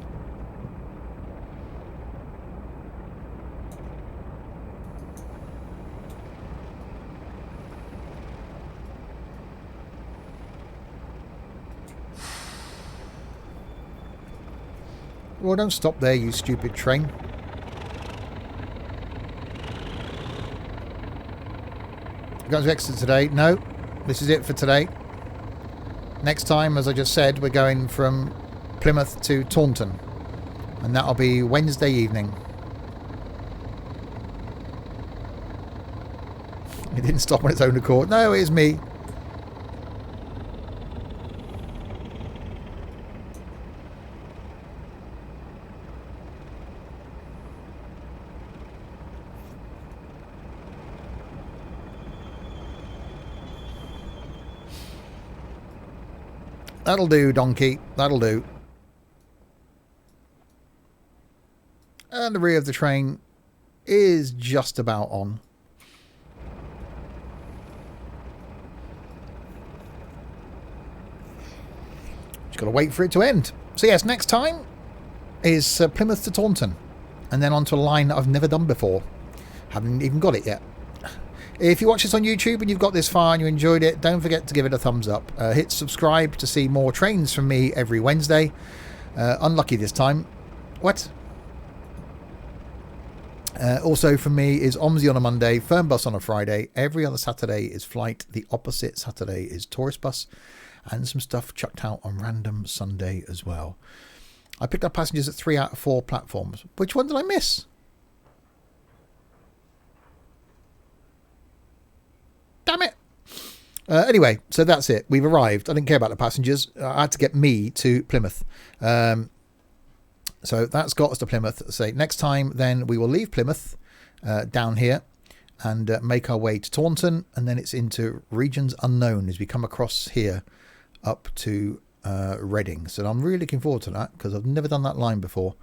Well, don't stop there, you stupid train. Guys, exit today. No, this is it for today. Next time, as I just said, we're going from Plymouth to Taunton, and that'll be Wednesday evening. It didn't stop on its own accord. No, it is me. That'll do, donkey. That'll do. And the rear of the train is just about on. Just got to wait for it to end. So yes, next time is Plymouth to Taunton. And then onto a line that I've never done before. Haven't even got it yet. If you watch this on YouTube and you've got this far and you enjoyed it, don't forget to give it a thumbs up. Hit subscribe to see more trains from me every Wednesday. Unlucky this time. What? Also from me is OMSI on a Monday, Firm Bus on a Friday. Every other Saturday is Flight. The opposite Saturday is Tourist Bus. And some stuff chucked out on random Sunday as well. I picked up passengers at 3 out of 4 platforms. Which one did I miss? Damn it. Anyway, so that's it. We've arrived. I didn't care about the passengers. I had to get me to Plymouth. So that's got us to Plymouth. So next time, then we will leave Plymouth down here and make our way to Taunton. And then it's into regions unknown as we come across here up to Reading. So I'm really looking forward to that because I've never done that line before.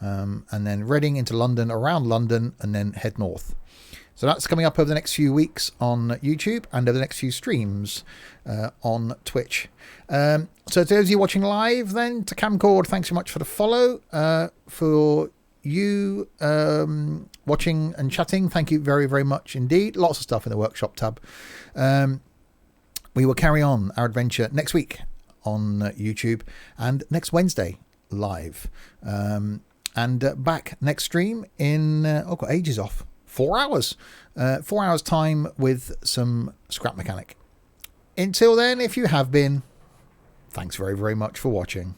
And then Reading into London, around London, and then head north. So that's coming up over the next few weeks on YouTube and over the next few streams on Twitch. So to those of you watching live then, to Camcord, thanks so much for the follow. For you watching and chatting, thank you very, very much indeed. Lots of stuff in the workshop tab. We will carry on our adventure next week on YouTube and next Wednesday live. And back next stream in, got ages off. 4 hours. 4 hours time with some scrap mechanic. Until then, if you have been, thanks very, very much for watching.